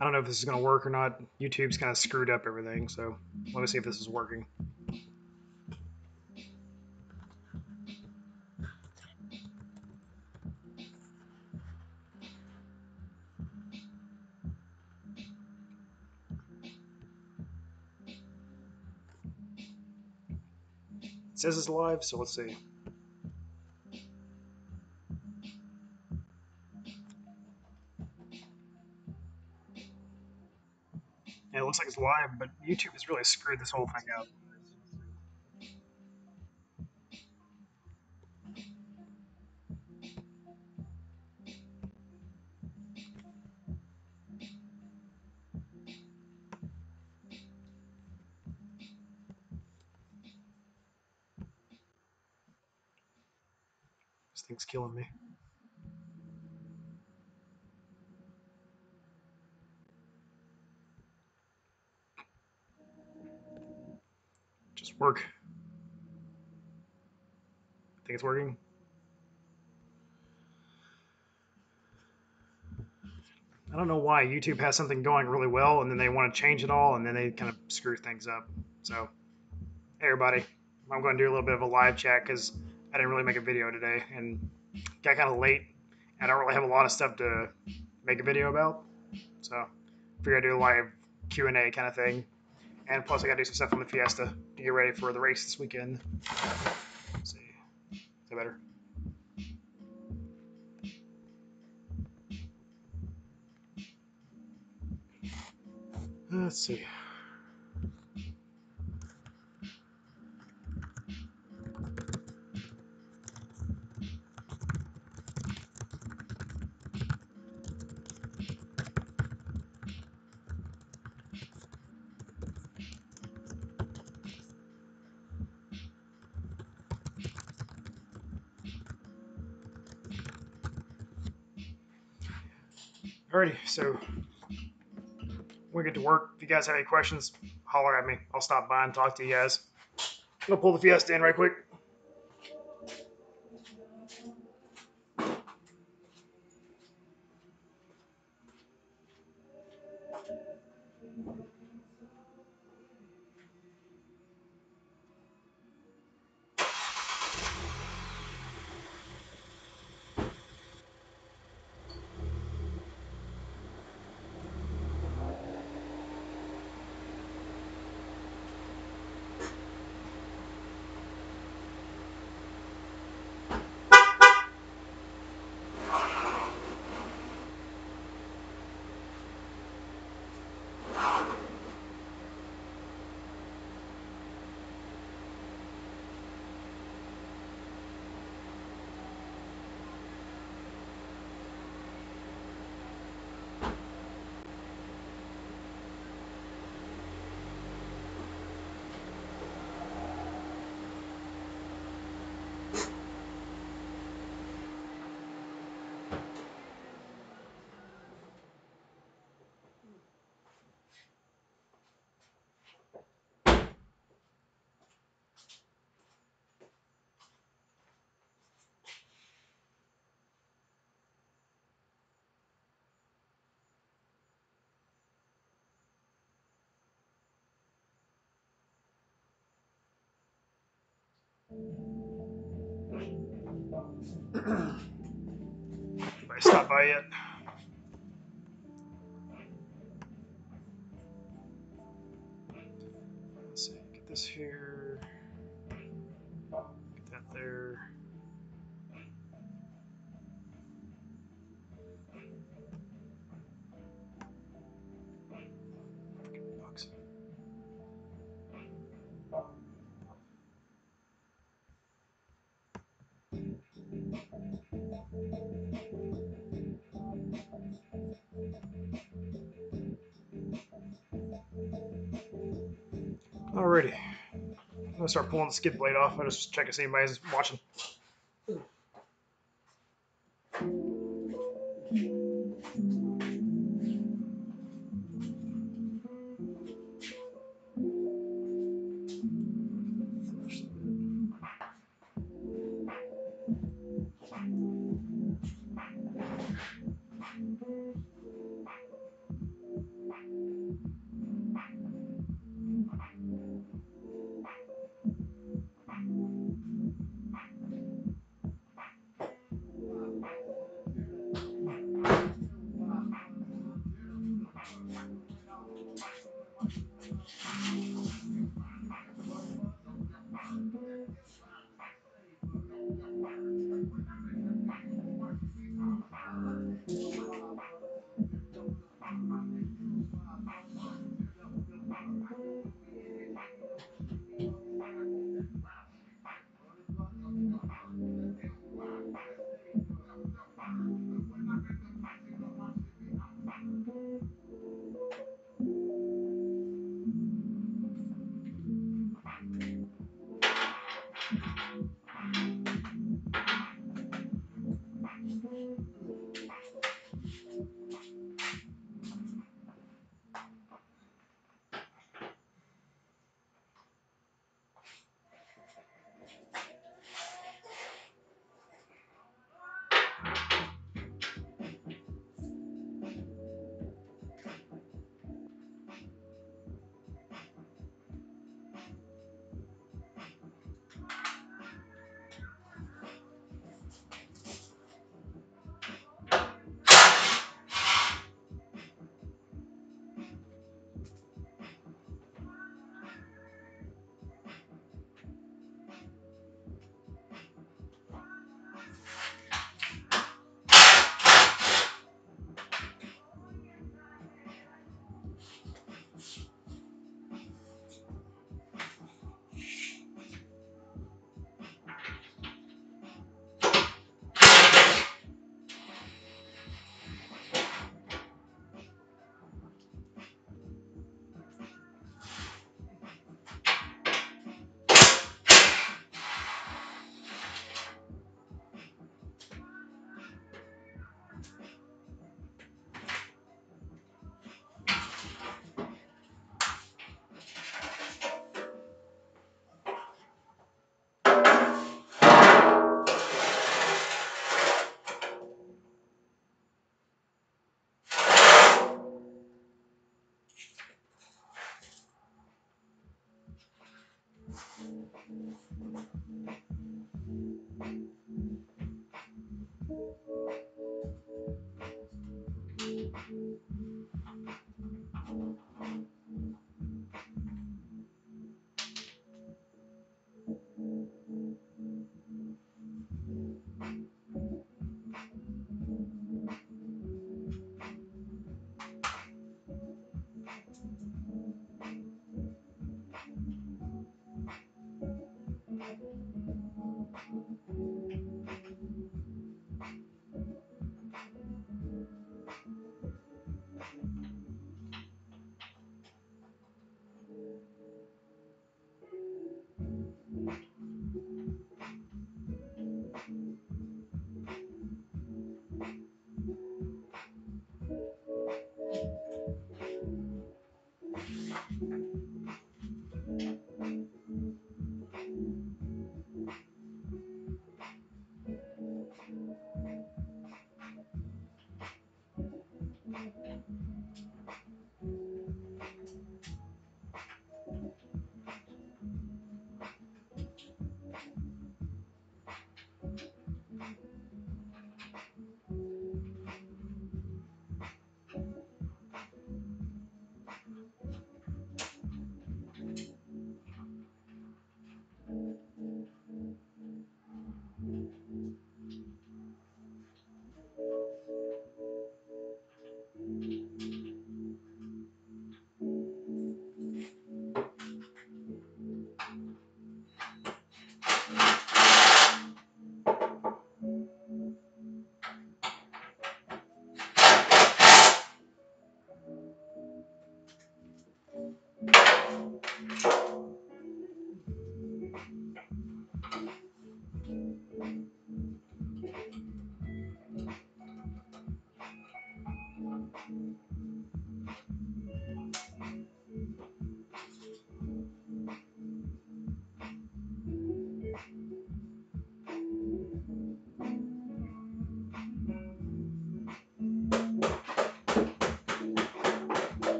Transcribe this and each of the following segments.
I don't know if this is going to work or not. YouTube's kind of screwed up everything, so let me see if this is working. It says it's live, so let's see. Yeah, it looks like it's live, but YouTube has really screwed this whole thing up. This thing's killing me. Just work. I think it's working. I don't know why YouTube has something going really well, and then they want to change it all, and then they kind of screw things up. So, hey everybody, I'm going to do a little bit of a live chat because I didn't really make a video today, and got kind of late. I don't really have a lot of stuff to make a video about, so figured I'd do a live Q&A kind of thing. And plus, I got to do some stuff on the Fiesta to get ready for the race this weekend. Let's see, is that better? Let's see. Alrighty, so we get to work. If you guys have any questions, holler at me. I'll stop by and talk to you guys. I'm gonna pull the Fiesta in right quick. Anybody stop by yet? Let's see. Get this here. Get that there. Bucks. Alrighty. I'm gonna start pulling the skid blade off. I'll just check if anybody's watching.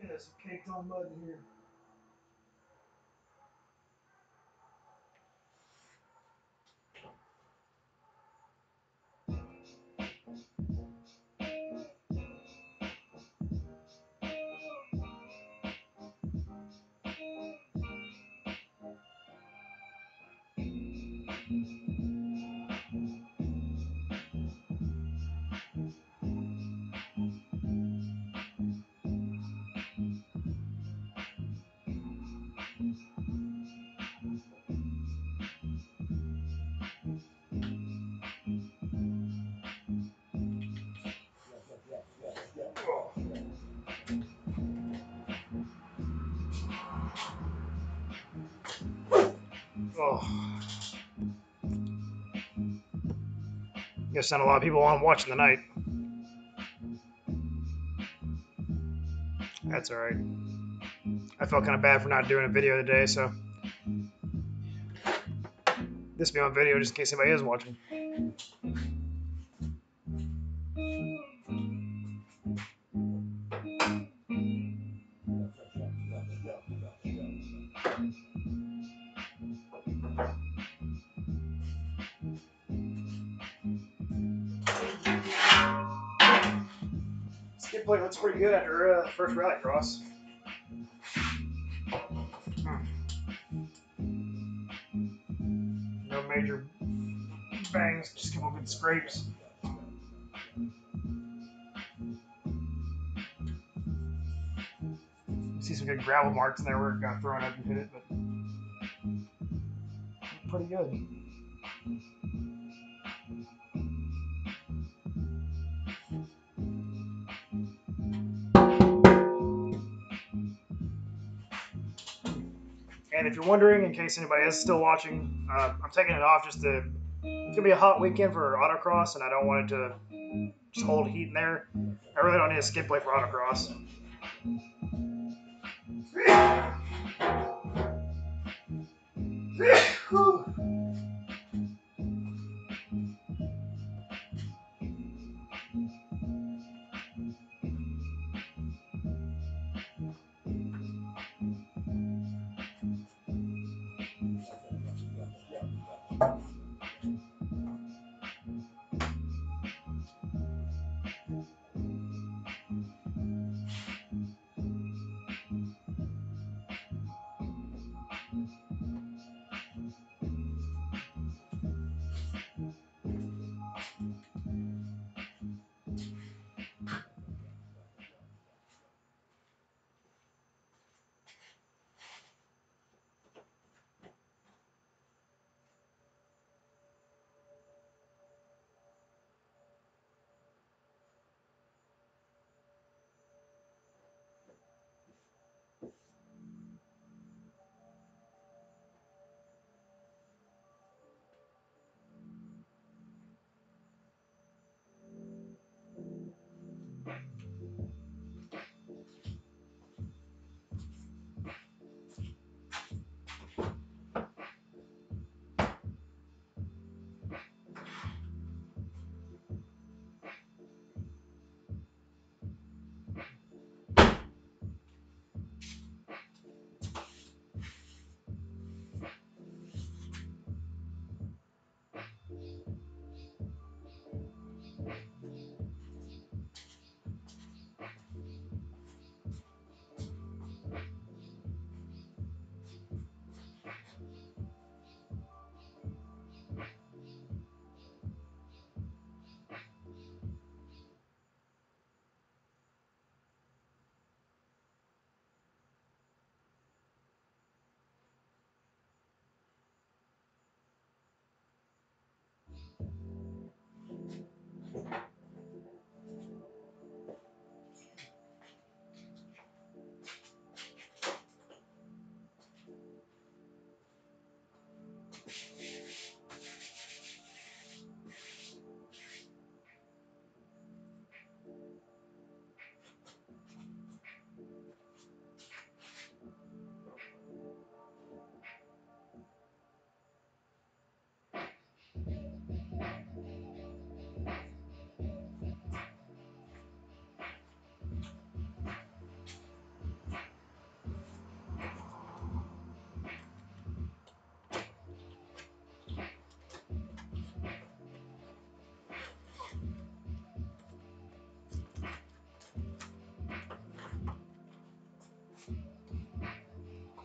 Yeah, there's some caked on mud in here. Oh, guess not a lot of people on watching tonight. That's all right. I felt kind of bad for not doing a video today, so this will be on video just in case anybody is watching. Skip plate looks pretty good after first rally cross. No major bangs, just a couple good scrapes. See some good gravel marks in there where it got thrown up and hit it, but pretty good. And if you're wondering, in case anybody is still watching, I'm taking it off just to. It's gonna be a hot weekend for autocross, and I don't want it to just hold heat in there. I really don't need a skid plate for autocross.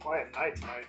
Quiet night tonight.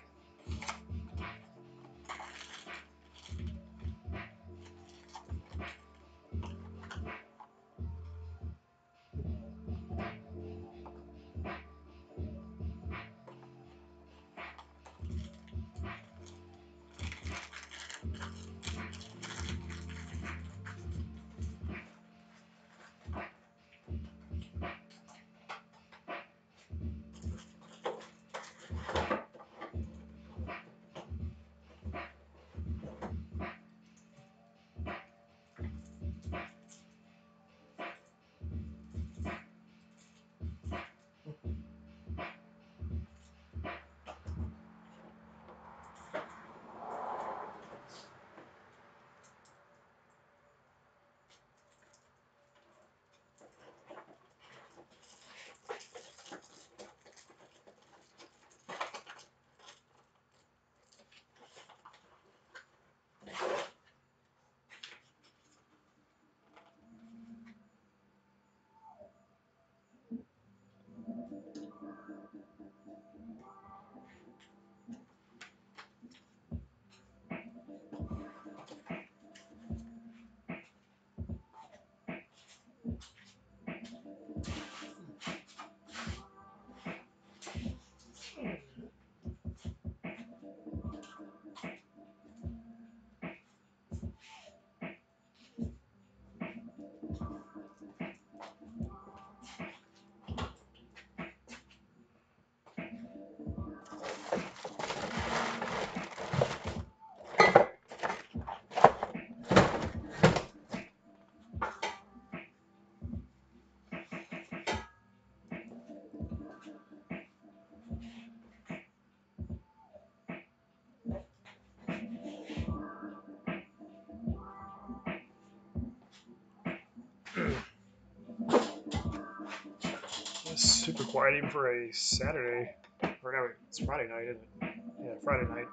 It's super quiet even for a Saturday. Or no, it's Friday night, isn't it? Yeah, Friday night.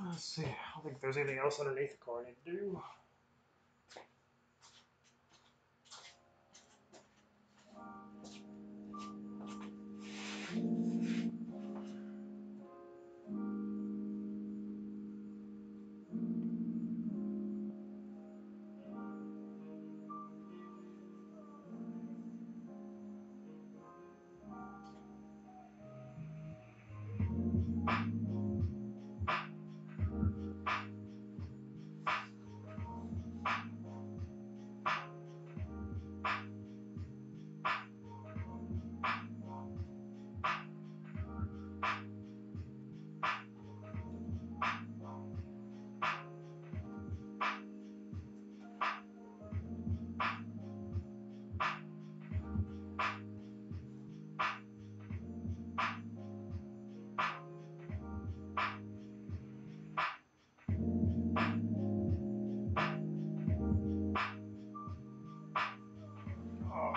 Let's see. I don't think there's anything else underneath the car I need to do. Oh,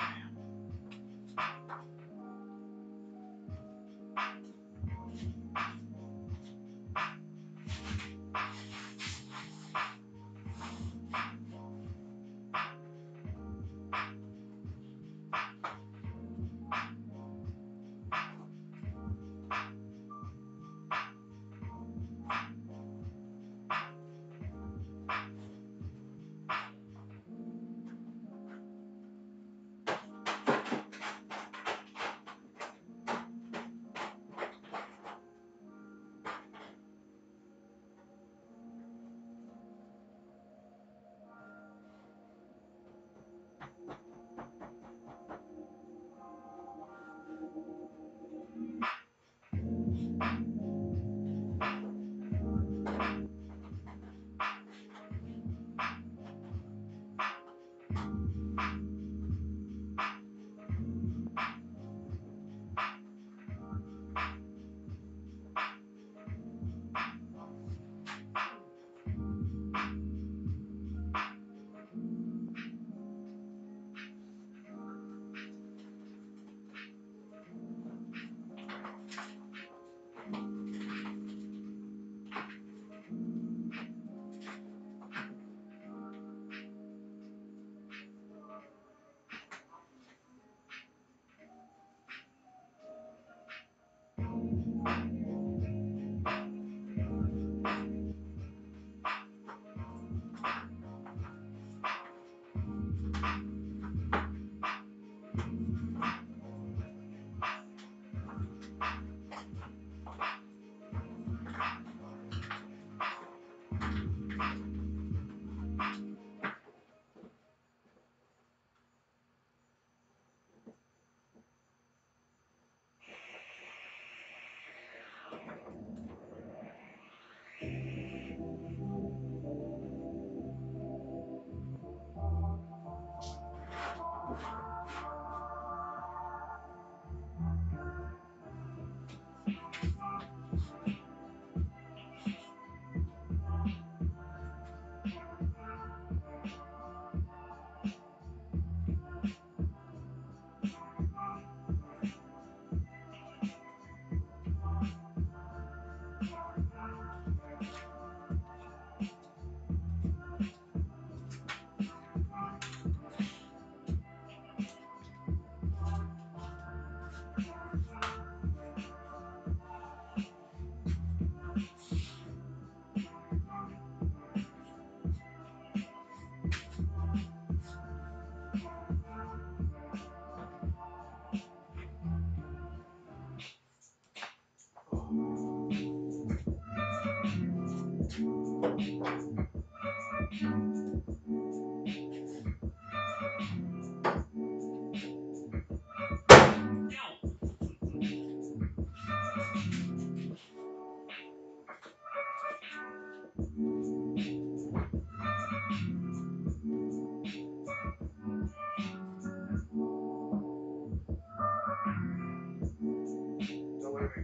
don't leave me.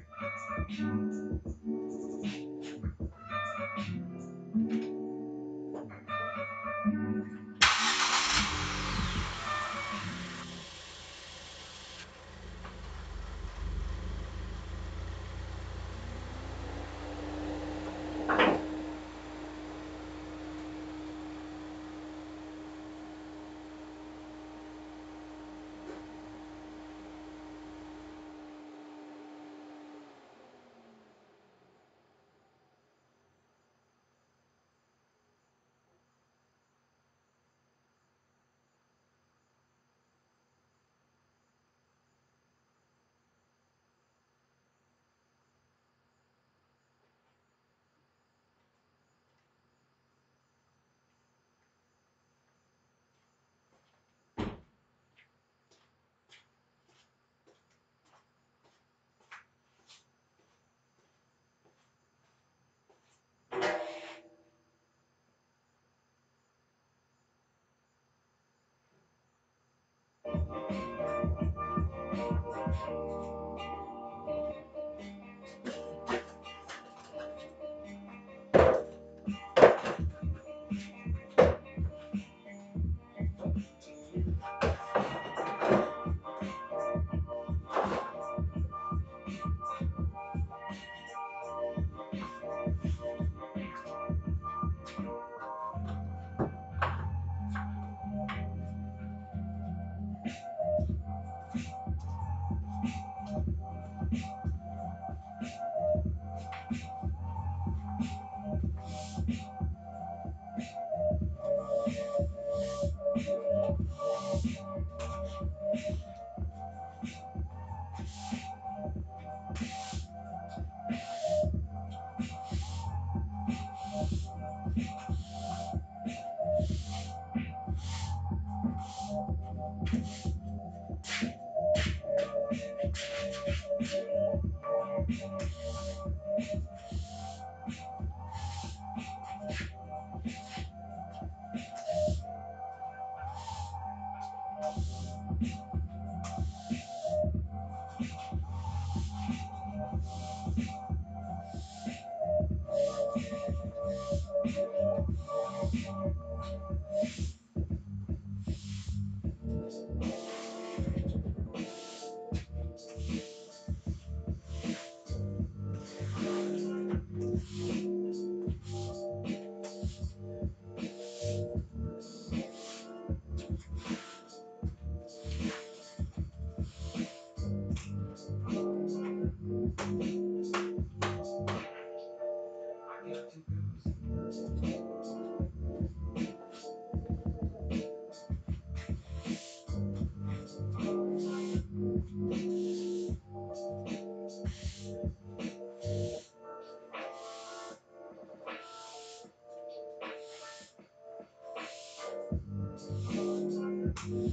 Ugh.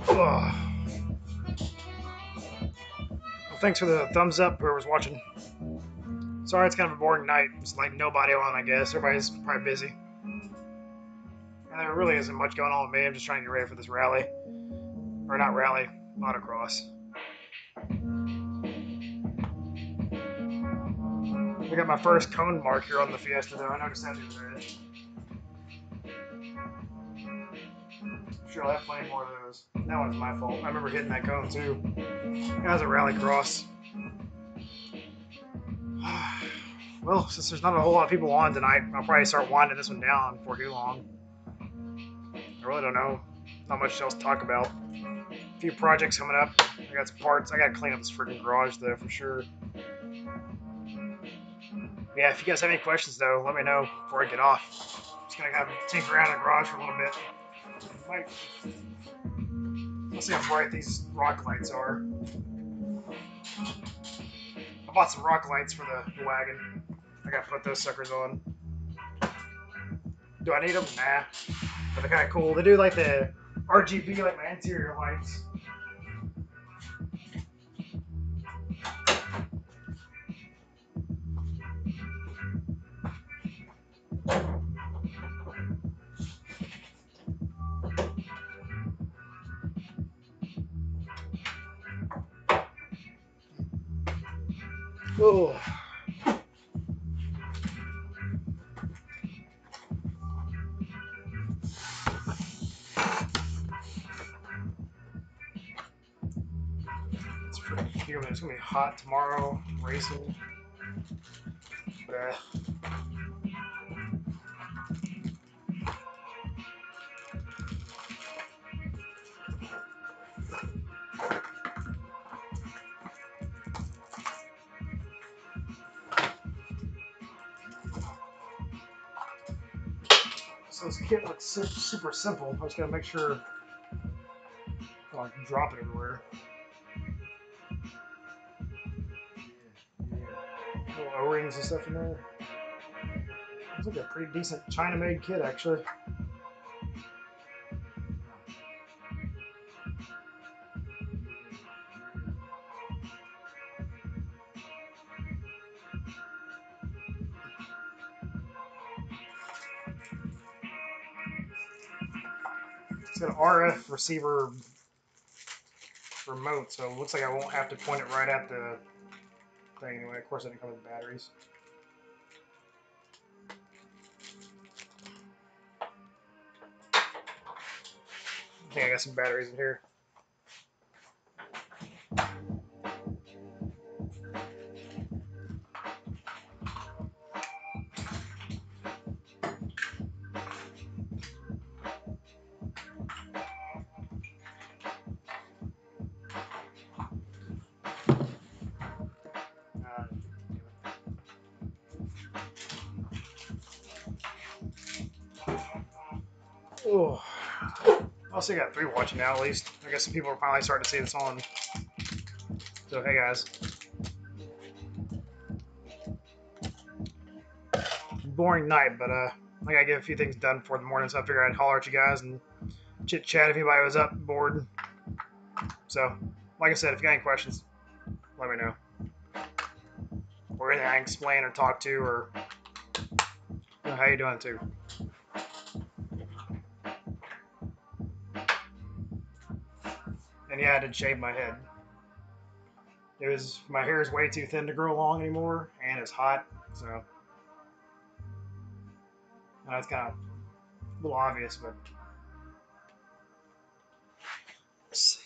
Well, thanks for the thumbs up, whoever's watching. Sorry, it's kind of a boring night. It's like nobody on, I guess. Everybody's probably busy. And there really isn't much going on with me. I'm just trying to get ready for this rally. Or not rally, motocross. I got my first cone mark here on the Fiesta, though. I noticed that the other day. Sure, I'll have plenty more of those. That one's my fault. I remember hitting that cone, too. That was a rally cross. Well, since there's not a whole lot of people on tonight, I'll probably start winding this one down before too long. I really don't know. Not much else to talk about. A few projects coming up. I got some parts. I gotta clean up this freaking garage, though, for sure. Yeah, if you guys have any questions, though, let me know before I get off. Just gonna kind of tinker around in the garage for a little bit. Let's see how bright these rock lights are. I bought some rock lights for the wagon. I gotta put those suckers on. Do I need them? Nah. But they're kind of cool. They do like the RGB, like my interior lights. Oh. It's pretty humid. It's gonna be hot tomorrow. Racing. So this kit looks super simple. I just gotta make sure I don't drop it everywhere. Little O-rings and stuff in there. Looks like a pretty decent China-made kit, actually. It's got an RF receiver remote, so it looks like I won't have to point it right at the thing anyway. Of course, it didn't come with batteries. I think I got some batteries in here. Oh, also got 3 watching now at least. I guess some people are finally starting to see this on. So hey guys, boring night, but I gotta get a few things done for the morning, so I figured I'd holler at you guys and chit chat if anybody was up bored. So, like I said, if you got any questions, let me know. Or anything I can explain or talk to, or how you doing too. And yeah, I did shave my head. My hair is way too thin to grow long anymore, and it's hot, so that's kind of a little obvious, but let's see.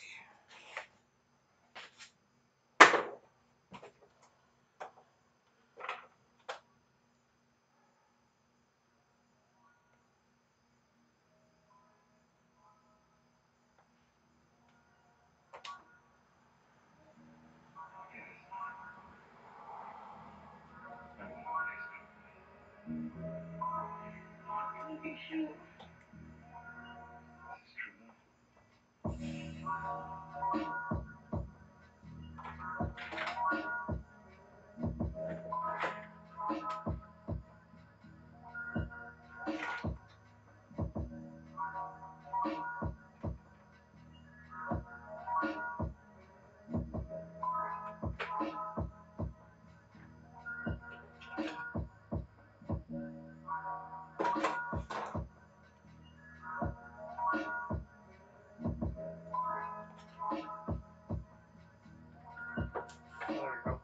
There we go.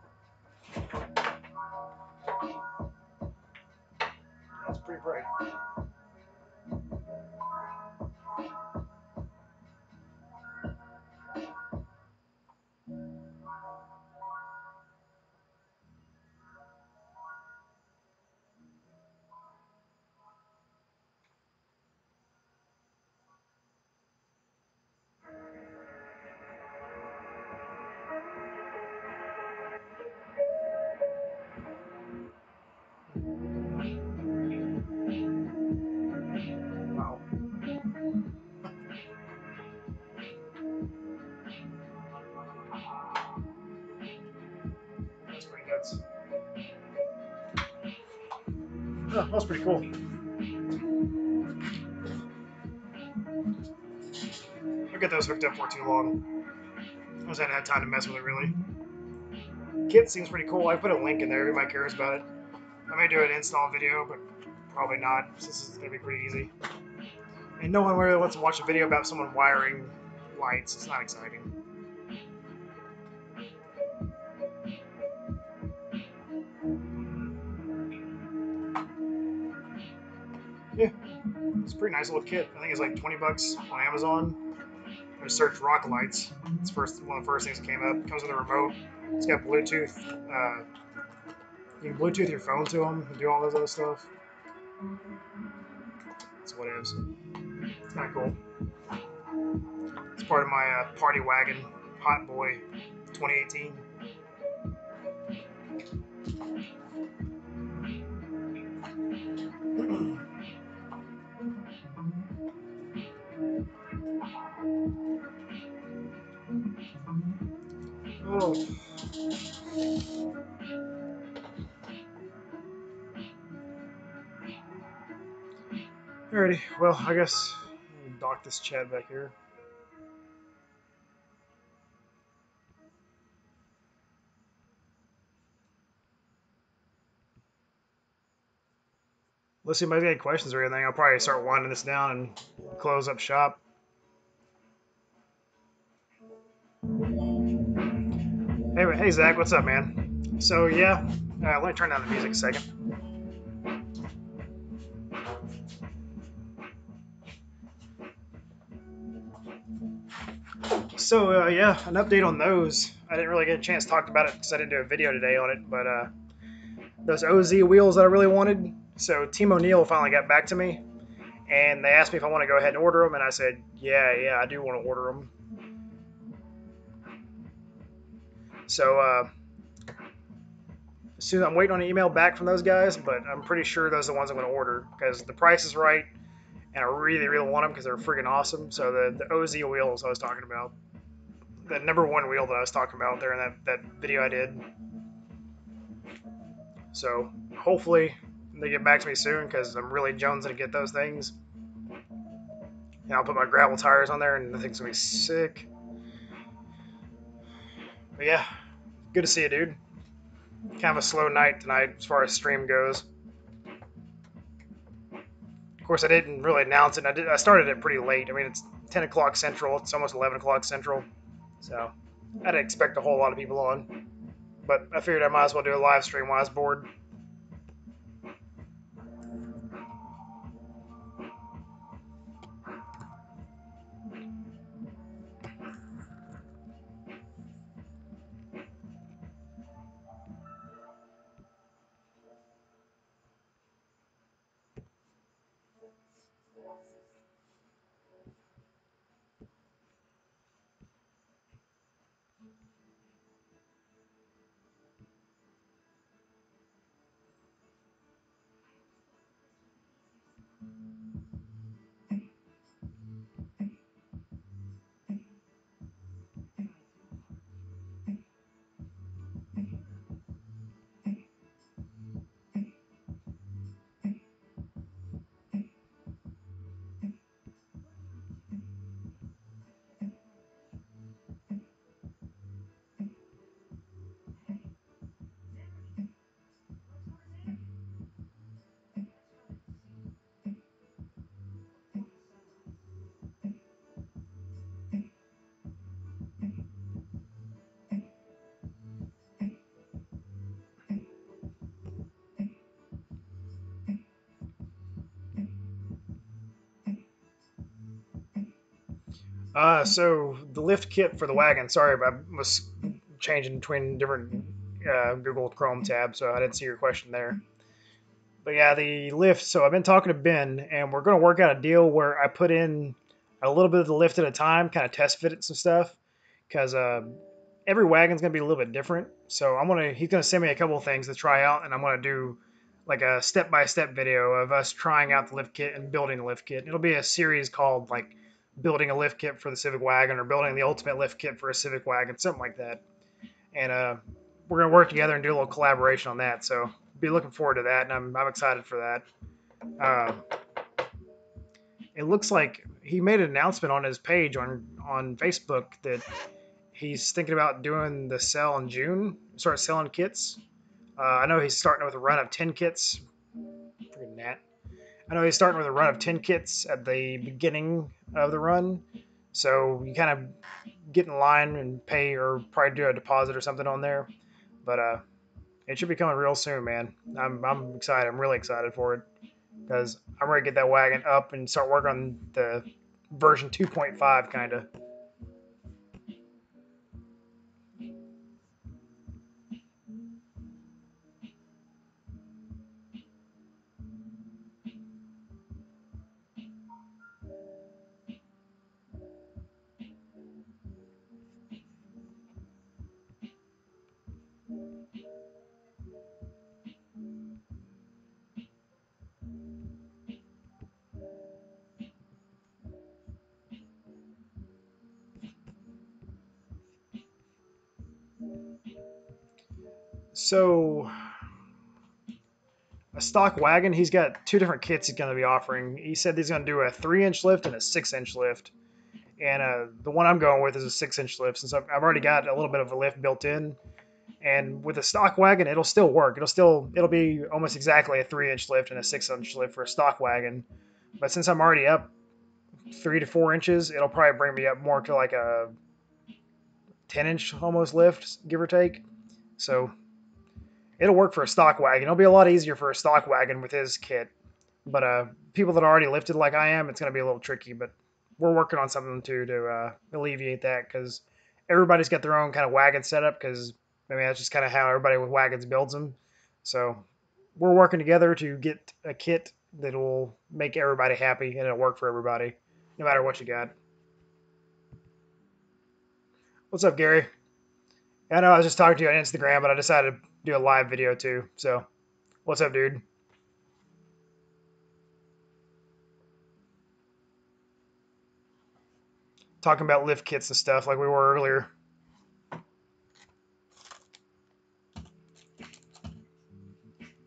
That's pretty bright. Wow, that's pretty nuts. Oh, that's pretty cool. I'll get those hooked up for too long. I just hadn't had time to mess with it really. Kit seems pretty cool. I put a link in there. Everybody cares about it. I may do an install video, but probably not. This is gonna be pretty easy. And no one really wants to watch a video about someone wiring lights. It's not exciting. Yeah, it's a pretty nice little kit. I think it's like 20 bucks on Amazon. I searched rock lights. It's one of the first things that came up. It comes with a remote. It's got Bluetooth. You can Bluetooth your phone to them and do all those other stuff. That's what it is. It's kind of cool. It's part of my Party Wagon Hot Boy 2018. Oh. Alrighty, well, I guess I'll dock this Chad back here. Let's see if anybody got any questions or anything. I'll probably start winding this down and close up shop. Hey Zach, what's up, man? So yeah, let me turn down the music a second. So yeah, an update on those. I didn't really get a chance to talk about it because I didn't do a video today on it, but those OZ wheels that I really wanted. So Team O'Neill finally got back to me, and they asked me if I want to go ahead and order them, and I said, yeah, I do want to order them. So soon I'm waiting on an email back from those guys, but I'm pretty sure those are the ones I'm going to order because the price is right, and I really, really want them because they're freaking awesome. So the OZ wheels I was talking about, the number one wheel that I was talking about there in that video I did. So hopefully they get back to me soon because I'm really jonesing to get those things. And I'll put my gravel tires on there, and the thing's gonna be sick. But yeah, good to see you, dude. Kind of a slow night tonight as far as stream goes. Of course, I didn't really announce it. I started it pretty late. I mean, it's 10 o'clock Central. It's almost 11 o'clock Central. So I didn't expect a whole lot of people on. But I figured I might as well do a live stream while I was bored. So the lift kit for the wagon. Sorry, I was changing between different Google Chrome tabs, so I didn't see your question there. But yeah, the lift. So I've been talking to Ben, and we're going to work out a deal where I put in a little bit of the lift at a time, kind of test fit it some stuff, because every wagon's going to be a little bit different. So he's going to send me a couple of things to try out, and I'm going to do like a step by step video of us trying out the lift kit and building the lift kit. It'll be a series called like building a lift kit for the Civic Wagon or building the ultimate lift kit for a Civic Wagon, something like that. And we're going to work together and do a little collaboration on that. So be looking forward to that, and I'm excited for that. Uh, it looks like he made an announcement on his page on Facebook that he's thinking about doing the sale in June, start selling kits. I know he's starting with a run of 10 kits. Freaking Nat. I know he's starting with a run of 10 kits at the beginning of the run. So you kind of get in line and pay or probably do a deposit or something on there. But it should be coming real soon, man. I'm excited. I'm really excited for it because I'm ready to get that wagon up and start working on the version 2.5 kind of. So a stock wagon, he's got two different kits he's going to be offering. He said he's going to do a 3-inch lift and a 6-inch lift. And the one I'm going with is a 6-inch lift since I've already got a little bit of a lift built in. And with a stock wagon, it'll still work. It'll be almost exactly a 3-inch lift and a 6-inch lift for a stock wagon. But since I'm already up 3 to 4 inches, it'll probably bring me up more to like a 10-inch almost lift, give or take. So it'll work for a stock wagon. It'll be a lot easier for a stock wagon with his kit. But people that are already lifted like I am, it's going to be a little tricky. But we're working on something to alleviate that because everybody's got their own kind of wagon setup because I mean that's just kind of how everybody with wagons builds them. So we're working together to get a kit that will make everybody happy and it'll work for everybody, no matter what you got. What's up, Gary? I know I was just talking to you on Instagram, but I decided to do a live video too. So what's up, dude? talking about lift kits and stuff like we were earlier.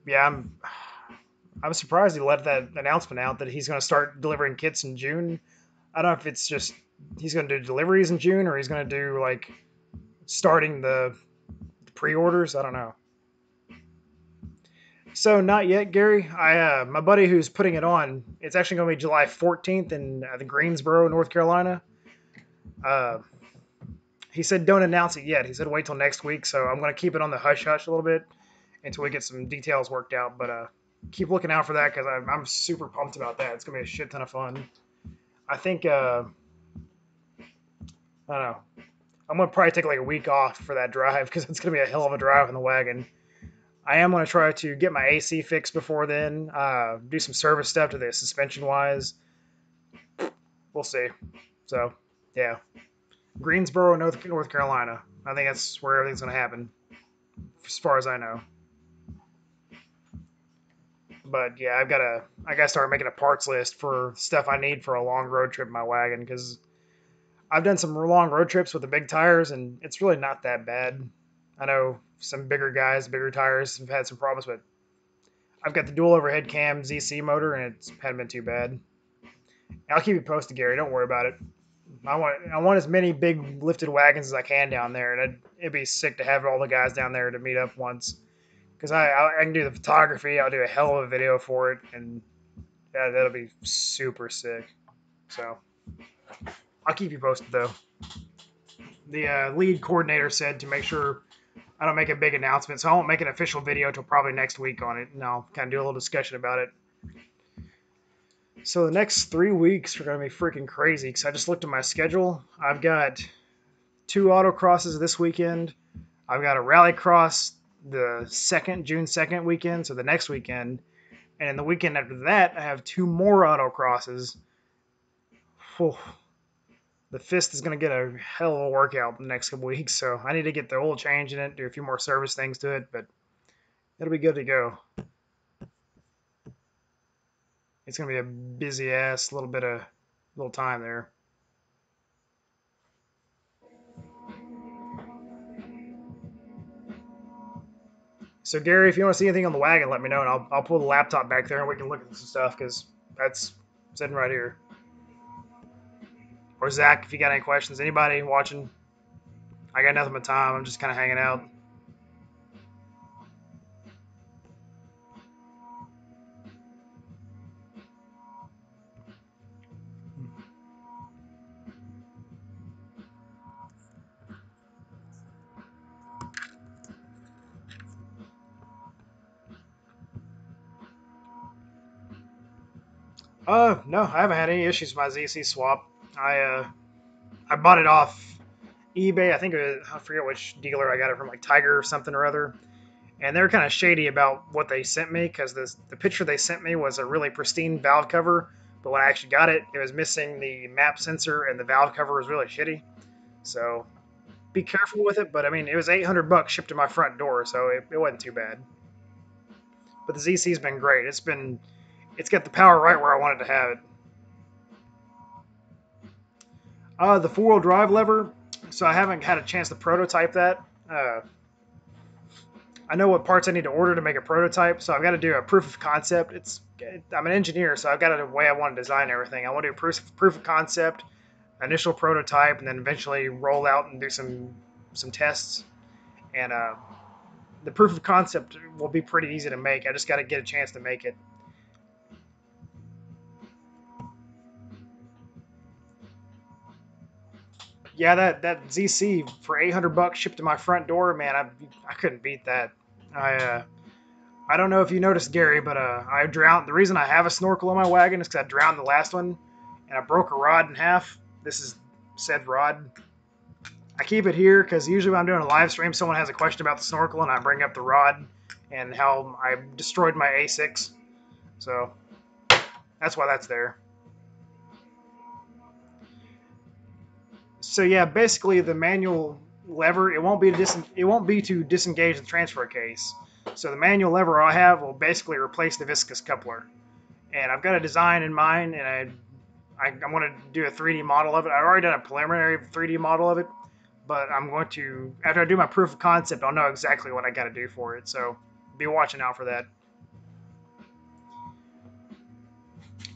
Yeah, I'm surprised he let that announcement out that he's going to start delivering kits in June. I don't know if it's just he's going to do deliveries in June or he's going to do like starting the pre-orders. I don't know. So not yet, Gary. My buddy who's putting it on. It's actually going to be July 14th in the Greensboro, North Carolina. Uh, he said don't announce it yet. He said wait till next week. So I'm going to keep it on the hush hush a little bit until we get some details worked out. But keep looking out for that because I'm super pumped about that. It's going to be a shit ton of fun. I think I don't know. I'm going to probably take like a week off for that drive because it's going to be a hell of a drive in the wagon. I am going to try to get my AC fixed before then, do some service stuff to the suspension wise. We'll see. So, yeah. Greensboro, North Carolina. I think that's where everything's going to happen, as far as I know. But yeah, I gotta start making a parts list for stuff I need for a long road trip in my wagon because I've done some long road trips with the big tires and it's really not that bad. I know some bigger guys, bigger tires have had some problems, but I've got the dual overhead cam ZC motor and it hasn't been too bad. I'll keep you posted, Gary. Don't worry about it. I want as many big lifted wagons as I can down there, and it'd be sick to have all the guys down there to meet up once. Because I can do the photography, I'll do a hell of a video for it, and that'll be super sick. So I'll keep you posted though. The lead coordinator said to make sure I don't make a big announcement, so I won't make an official video until probably next week on it, and I'll kind of do a little discussion about it. So the next 3 weeks are going to be freaking crazy because I just looked at my schedule. I've got 2 autocrosses this weekend. I've got a rallycross the June 2nd weekend, so the next weekend. And in the weekend after that, I have 2 more autocrosses. Whew. The fist is going to get a hell of a workout the next couple weeks, so I need to get the oil change in it, do a few more service things to it, but it'll be good to go. It's going to be a busy ass little time there. So Gary, if you want to see anything on the wagon, let me know, and I'll pull the laptop back there and we can look at some stuff because that's sitting right here. Or Zach, if you got any questions, anybody watching, I got nothing but time. I'm just kind of hanging out. No, I haven't had any issues with my ZC swap. I bought it off eBay. I think I forget which dealer I got it from, like Tiger or something or other. And they're kind of shady about what they sent me because the picture they sent me was a really pristine valve cover, but when I actually got it, it was missing the map sensor and the valve cover was really shitty. So be careful with it. But I mean, it was $800 shipped to my front door, so it wasn't too bad. But the ZC's been great. It's got the power right where I wanted to have it. The 4-wheel drive lever. So I haven't had a chance to prototype that. I know what parts I need to order to make a prototype, so I've got to do a proof of concept. I'm an engineer, so I've got a way I want to design everything. I want to do a proof of concept, initial prototype, and then eventually roll out and do some tests. And the proof of concept will be pretty easy to make. I just got to get a chance to make it. Yeah, that ZC for $800 shipped to my front door, man, I couldn't beat that. I don't know if you noticed, Gary, but I drowned. The reason I have a snorkel on my wagon is because I drowned the last one, and I broke a rod in half. This is said rod. I keep it here because usually when I'm doing a live stream, someone has a question about the snorkel, and I bring up the rod and how I destroyed my A6. So that's why that's there. So yeah, basically the manual lever, it won't be to disengage the transfer case. So the manual lever I have will basically replace the viscous coupler. And I've got a design in mind, and I'm going to do a 3D model of it. I've already done a preliminary 3D model of it, but I'm going to, after I do my proof of concept, I'll know exactly what I got to do for it. So be watching out for that.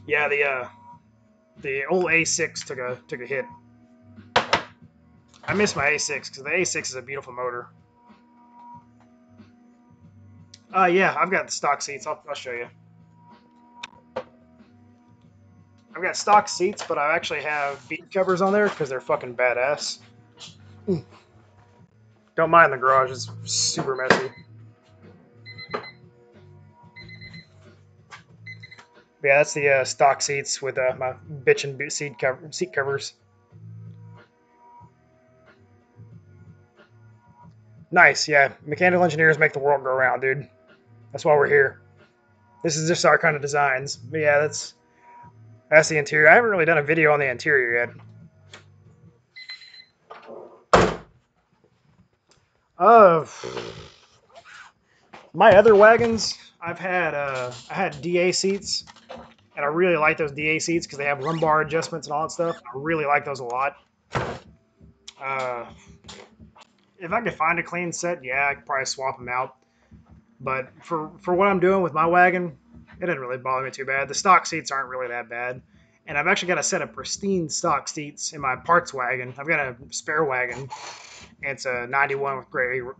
Yeah, the old A6 took a hit. I miss my A6 because the A6 is a beautiful motor. Yeah, I've got the stock seats. I'll show you. I've got stock seats, but I actually have bead covers on there because they're fucking badass. Don't mind the garage; it's super messy. But yeah, that's the stock seats with my bitchin' seat covers. Nice, yeah. Mechanical engineers make the world go round, dude. That's why we're here. This is just our kind of designs. But yeah, that's the interior. I haven't really done a video on the interior yet. Uh, my other wagons, I had DA seats, and I really like those DA seats because they have lumbar adjustments and all that stuff. I really like those a lot. Uh, if I could find a clean set, yeah, I could probably swap them out. But for what I'm doing with my wagon, it didn't really bother me too bad. The stock seats aren't really that bad. And I've actually got a set of pristine stock seats in my parts wagon. I've got a spare wagon. And it's a 91 with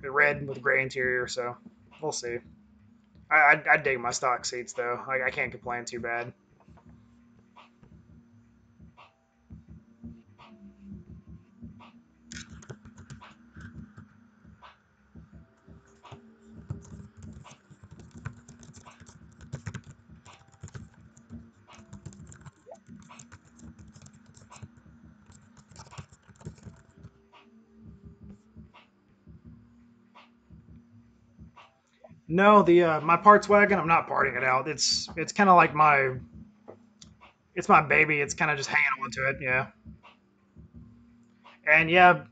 red with gray interior, so we'll see. I dig my stock seats, though. I can't complain too bad. No, the my parts wagon, I'm not parting it out. It's kind of like it's my baby. It's kind of just hanging on to it, yeah. And yeah,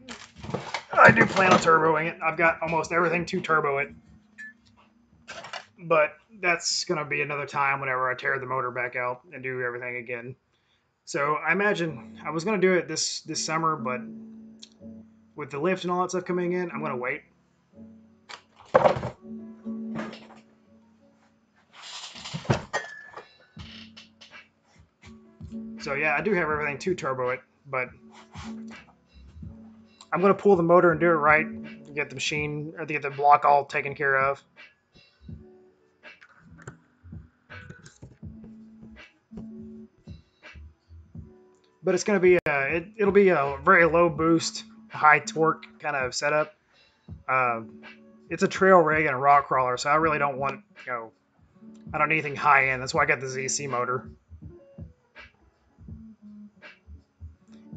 I do plan on turboing it. I've got almost everything to turbo it, but that's gonna be another time whenever I tear the motor back out and do everything again. So I imagine I was gonna do it this summer, but with the lift and all that stuff coming in, I'm gonna wait. So yeah, I do have everything to turbo it, but I'm gonna pull the motor and do it right, get the machine or get the block all taken care of. But it's gonna be it'll be a very low boost, high torque kind of setup. Uh, it's a trail rig and a rock crawler, so I really don't want I don't need anything high end. That's why I got the ZC motor.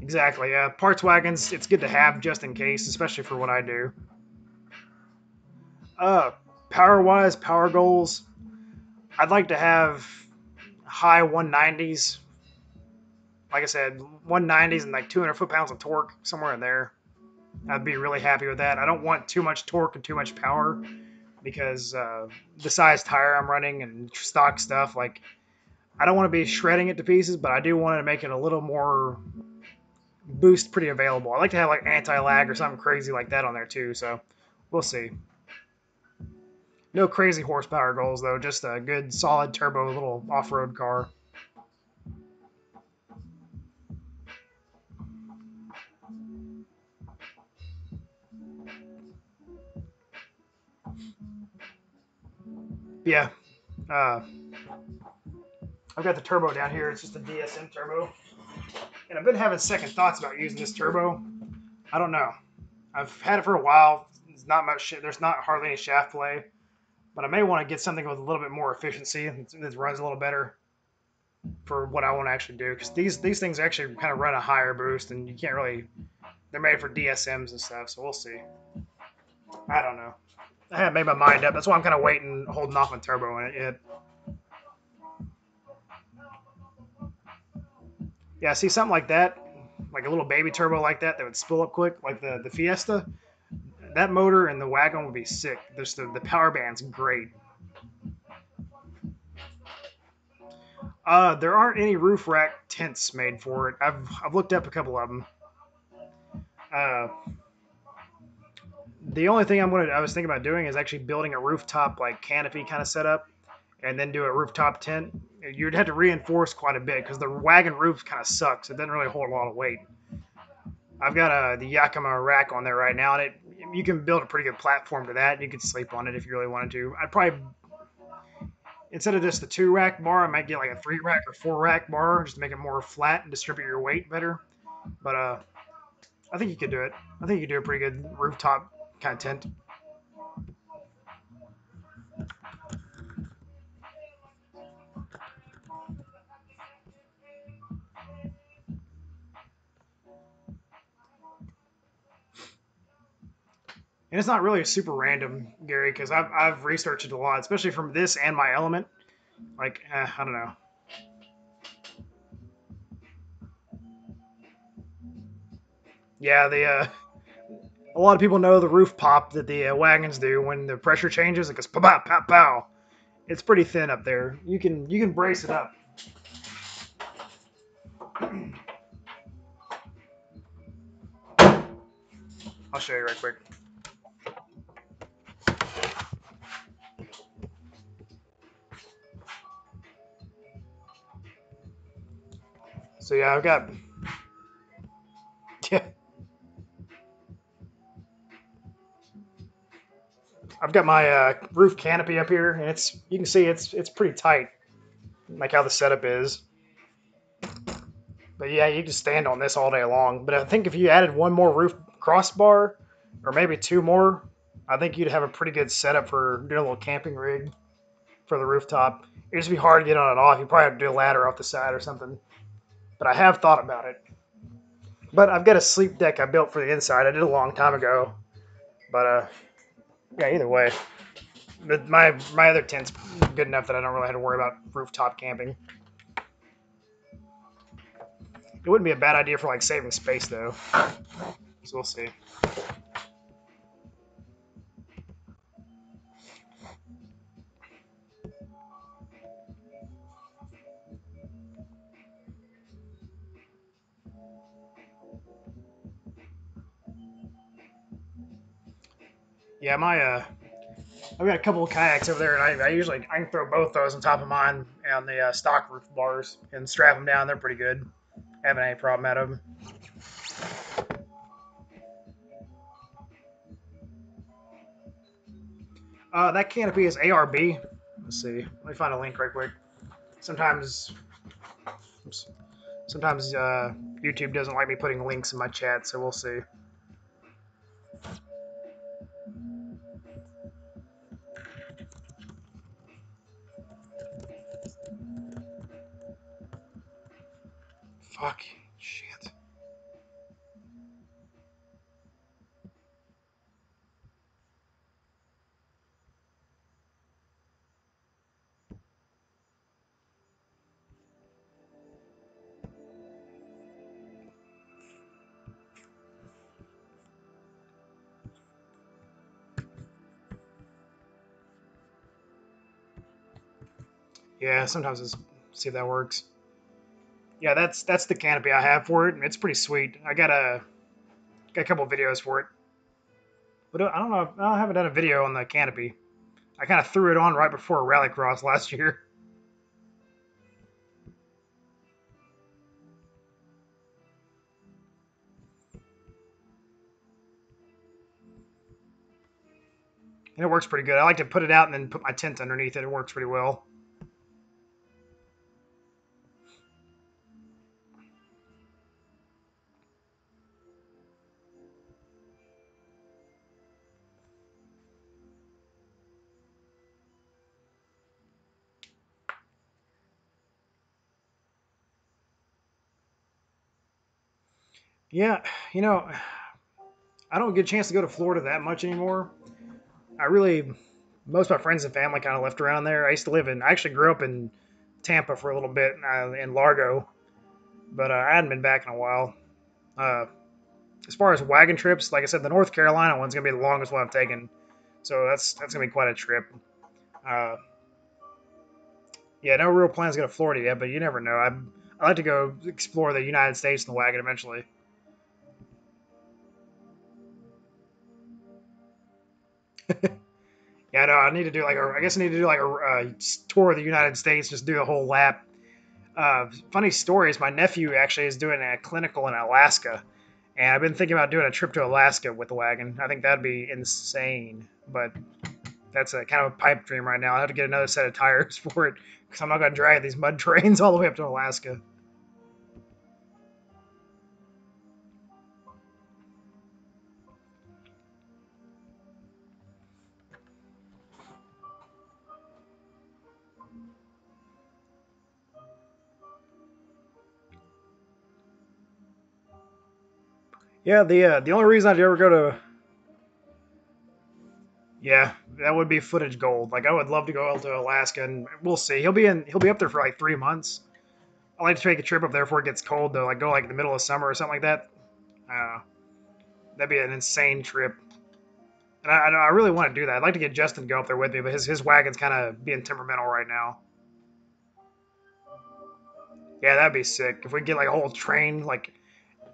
Exactly. Yeah, parts wagons. It's good to have just in case, especially for what I do. Uh, Power wise, power goals. I'd like to have high 190s. Like I said, 190s and like 200 foot-pounds of torque, somewhere in there. I'd be really happy with that. I don't want too much torque and too much power because the size tire I'm running and stock stuff, like, I don't want to be shredding it to pieces, but I do want to make it a little more boost pretty available. I like to have like anti-lag or something crazy like that on there too, so we'll see. No crazy horsepower goals though, just a good solid turbo little off-road car. Yeah, uh, I've got the turbo down here. It's just a DSM turbo, and I've been having second thoughts about using this turbo. I don't know. I've had it for a while. There's not much. There's not hardly any shaft play, but I may want to get something with a little bit more efficiency that runs a little better for what I want to actually do. Because these things actually kind of run a higher boost, and you can't really. They're made for DSMs and stuff, so we'll see. I don't know. I haven't made my mind up. That's why I'm kind of waiting, holding off on turbo in it yet. Yeah, see something like that, like a little baby turbo like that would spool up quick, like the Fiesta. That motor and the wagon would be sick. There's the power band's great. There aren't any roof rack tents made for it. I've looked up a couple of them. Uh, the only thing I was thinking about doing is actually building a rooftop like canopy kind of setup, and then do a rooftop tent. You'd have to reinforce quite a bit because the wagon roof kind of sucks. It doesn't really hold a lot of weight. I've got the Yakima rack on there right now, and you can build a pretty good platform to that. You could sleep on it if you really wanted to. I'd probably, instead of just the 2 rack bar, I might get like a 3 rack or 4 rack bar just to make it more flat and distribute your weight better. But I think you could do it. I think you could do a pretty good rooftop kind of tent. And it's not really super random, Gary, because I've researched it a lot, especially from this and my element. Like, I don't know. Yeah, a lot of people know the roof pop that the wagons do when the pressure changes. It goes pow pow pow pow. It's pretty thin up there. You can brace it up. I'll show you right quick. So yeah, yeah, I've got my roof canopy up here, and you can see it's pretty tight, like how the setup is. But yeah, you can stand on this all day long. But I think if you added one more roof crossbar, or maybe two more, I think you'd have a pretty good setup for doing a little camping rig for the rooftop. It'd just be hard to get on and off. You probably have to do a ladder off the side or something. But I have thought about it. But I've got a sleep deck I built for the inside. I did a long time ago. But yeah, either way, but my other tent's good enough that I don't really have to worry about rooftop camping. It wouldn't be a bad idea for like saving space though. So we'll see. Yeah, I've got a couple of kayaks over there, and I can throw both those on top of mine on the stock roof bars and strap them down. They're pretty good. Haven't any problem out of them. That canopy is ARB. Let's see. Let me find a link right quick. Sometimes, sometimes YouTube doesn't like me putting links in my chat, so we'll see. Fuck. Shit. Yeah, sometimes let's see if that works. Yeah, that's the canopy I have for it, and it's pretty sweet. Got a couple videos for it, but I don't know. I haven't done a video on the canopy. I kind of threw it on right before Rallycross last year. And it works pretty good. I like to put it out and then put my tent underneath it. It works pretty well. Yeah, you know, I don't get a chance to go to Florida that much anymore. I really, most of my friends and family kind of left around there. I actually grew up in Tampa for a little bit in Largo, but I hadn't been back in a while. Uh, as far as wagon trips, like I said, the North Carolina one's gonna be the longest one I've taken, so that's gonna be quite a trip. Uh, Yeah, no real plans to go to Florida yet, but you never know. I like to go explore the United States in the wagon eventually. Yeah, no, I need to do like I guess I need to do like a tour of the United States, just do the whole lap. Funny story is my nephew actually is doing a clinical in Alaska, and I've been thinking about doing a trip to Alaska with the wagon. I think that'd be insane, but that's a kind of a pipe dream right now. I have to get another set of tires for it because I'm not going to drag these mud trains all the way up to Alaska. Yeah, the only reason I'd ever go to yeah, that would be footage gold. Like I would love to go out to Alaska, and we'll see. He'll be up there for like 3 months. I like to take a trip up there before it gets cold though, like go like the middle of summer or something like that. Uh, that'd be an insane trip. And I really want to do that. I'd like to get Justin to go up there with me, but his wagon's kind of being temperamental right now. Yeah, that'd be sick if we could get like a whole train. Like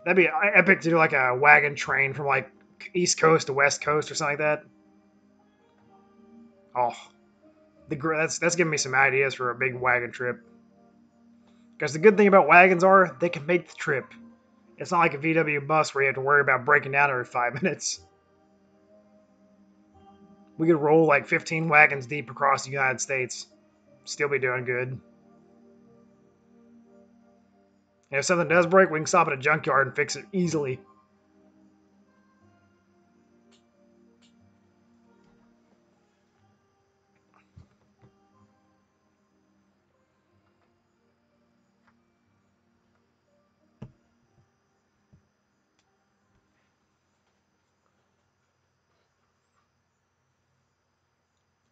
that'd be epic to do like a wagon train from like East Coast to West Coast or something like that. Oh, that's giving me some ideas for a big wagon trip. Because the good thing about wagons are they can make the trip. It's not like a VW bus where you have to worry about breaking down every 5 minutes. We could roll like 15 wagons deep across the United States, still be doing good. And if something does break, we can stop at a junkyard and fix it easily.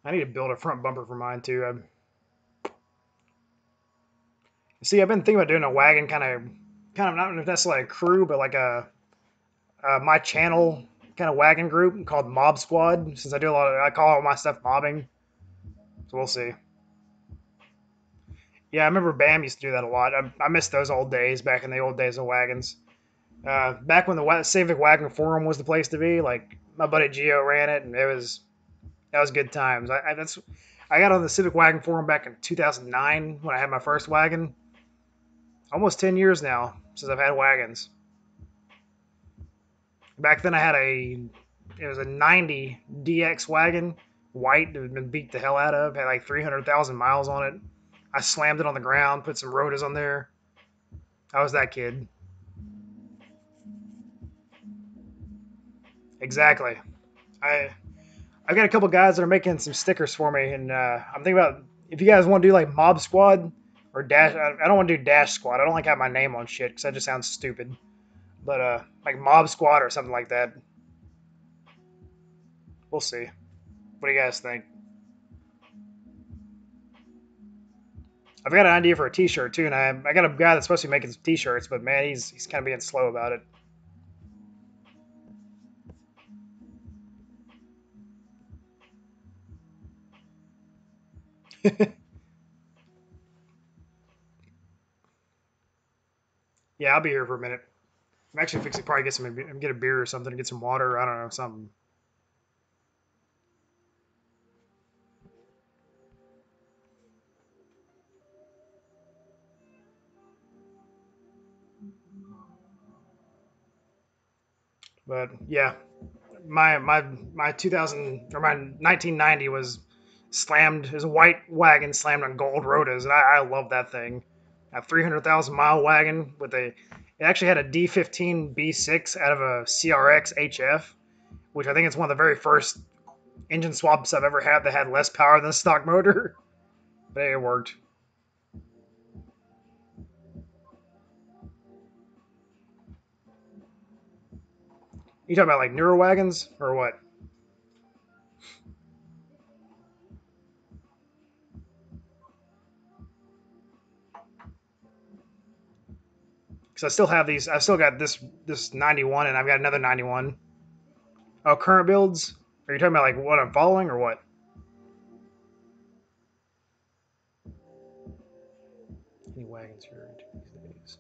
I need to build a front bumper for mine too. See, I've been thinking about doing a wagon kind of not necessarily a crew, but like a my channel kind of wagon group called Mob Squad. Since I call all my stuff mobbing, so we'll see. Yeah, I remember Bam used to do that a lot. I miss those old days back in the old days of wagons. Back when the Civic Wagon Forum was the place to be, like my buddy Gio ran it, and that was good times. I got on the Civic Wagon Forum back in 2009 when I had my first wagon. Almost 10 years now since I've had wagons. Back then I had it was a 90 DX wagon, white that had been beat the hell out of, had like 300,000 miles on it. I slammed it on the ground, put some rotas on there. I was that kid. Exactly. I I've got a couple guys that are making some stickers for me, and I'm thinking about if you guys want to do like Mob Squad or Dash. I don't want to do Dash Squad. I don't like having my name on shit because that just sounds stupid. But like Mob Squad or something like that. We'll see. What do you guys think? I've got an idea for a T-shirt too, and I got a guy that's supposed to be making some T-shirts, but man, he's kind of being slow about it. Yeah, I'll be here for a minute. I'm actually fixing to probably get a beer or something, get some water. I don't know something. But yeah, my 2000 or my 1990 was slammed. It was a white wagon slammed on gold rotas, and I love that thing. A 300,000 mile wagon with a. It actually had a D15 B6 out of a CRX HF, which I think is one of the very first engine swaps I've ever had that had less power than the stock motor. But it worked. You talking about like newer wagons or what? Because I still have these. I still got this 91, and I've got another 91. Oh, current builds? Are you talking about like what I'm following or what? Any wagons here these days?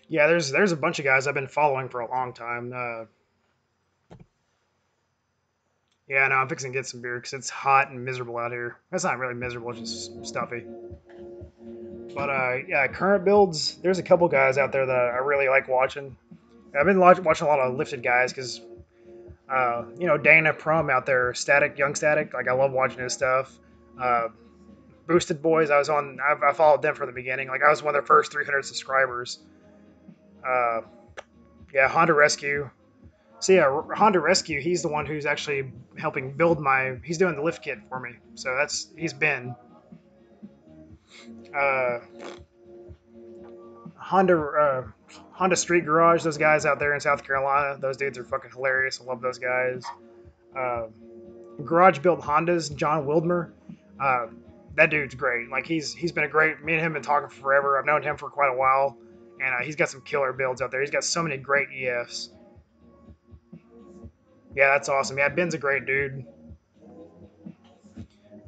Yeah, there's a bunch of guys I've been following for a long time. Yeah, no, I'm fixing to get some beer because it's hot and miserable out here. That's not really miserable, it's just stuffy. But yeah, current builds. There's a couple guys out there that I really like watching. I've been watching a lot of lifted guys because Dana Prum out there, Static, Young Static. Like I love watching his stuff. Uh, Boosted Boys. I followed them from the beginning. Like I was one of their first 300 subscribers. Uh, yeah, Honda Rescue. So yeah, Honda Rescue. He's the one who's actually helping build my. He's doing the lift kit for me. So he's been. Uh, Honda Honda Street Garage. Those guys out there in South Carolina. Those dudes are fucking hilarious. I love those guys. Uh, Garage Built Hondas. John Wildmer. Uh, that dude's great. Like he's been a great. Me and him been talking for forever. I've known him for quite a while, and he's got some killer builds out there. He's got so many great EFs. Yeah, that's awesome. Yeah, Ben's a great dude.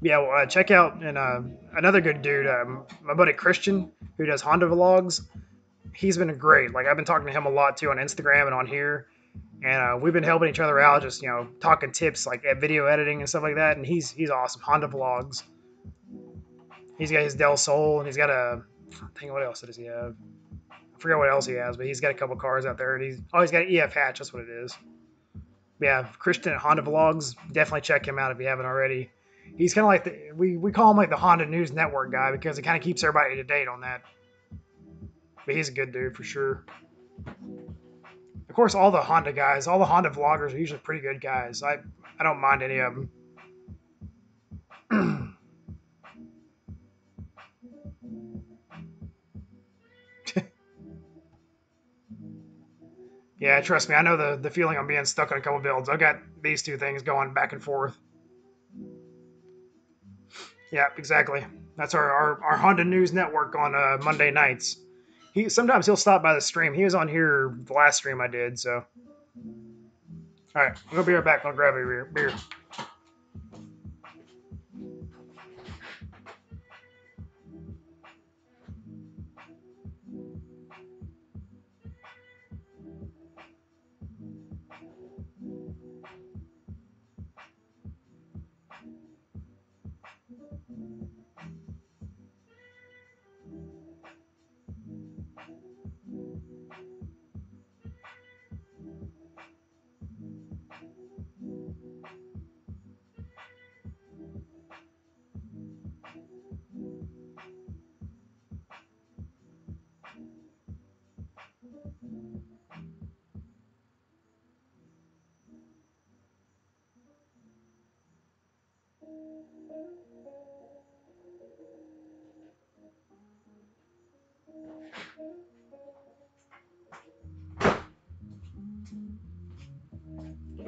Yeah, well, check out and another good dude, my buddy Christian, who does Honda vlogs. He's been great. Like I've been talking to him a lot too on Instagram and on here, and we've been helping each other out, just talking tips like at video editing and stuff like that. And he's awesome. Honda vlogs. He's got his Del Sol, and he's got a. I think what else does he have? I forget what else he has, but he's got a couple cars out there, and he's got an EF hatch. That's what it is. Yeah, Christian at Honda Vlogs. Definitely check him out if you haven't already. He's kind of like we call him like the Honda News Network guy because he kind of keeps everybody to date on that. But he's a good dude for sure. Of course, all the Honda guys, all the Honda vloggers are usually pretty good guys. I don't mind any of them. Yeah, trust me, I know the feeling on being stuck on a couple builds. I've got these two things going back and forth. Yeah, exactly. That's our Honda News Network on Monday nights. He'll stop by the stream. He was on here the last stream I did. So, all right, I'm gonna be right back. I'll grab a beer.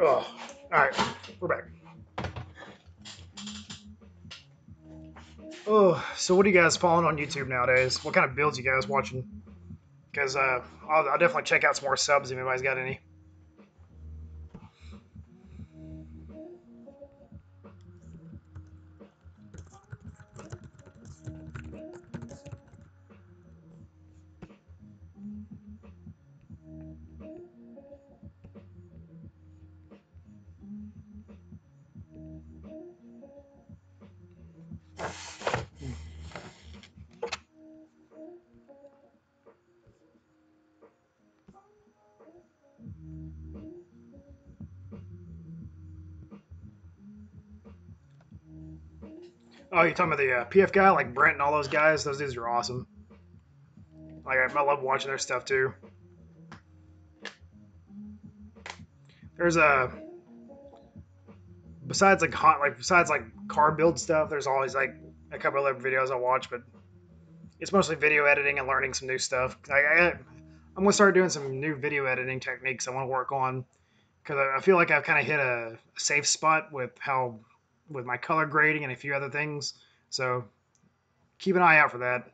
Oh, all right, we're back. Oh, so what are you guys following on YouTube nowadays? What kind of builds you guys watching? Because I'll definitely check out some more subs if anybody's got any. Oh, you're talking about the PF guy, like Brent and all those guys? Those dudes are awesome. Like I love watching their stuff too. There's a besides like car build stuff. There's always like a couple other videos I watch, but it's mostly video editing and learning some new stuff. I'm gonna start doing some new video editing techniques I want to work on because I feel like I've kind of hit a safe spot with my color grading and a few other things. So keep an eye out for that.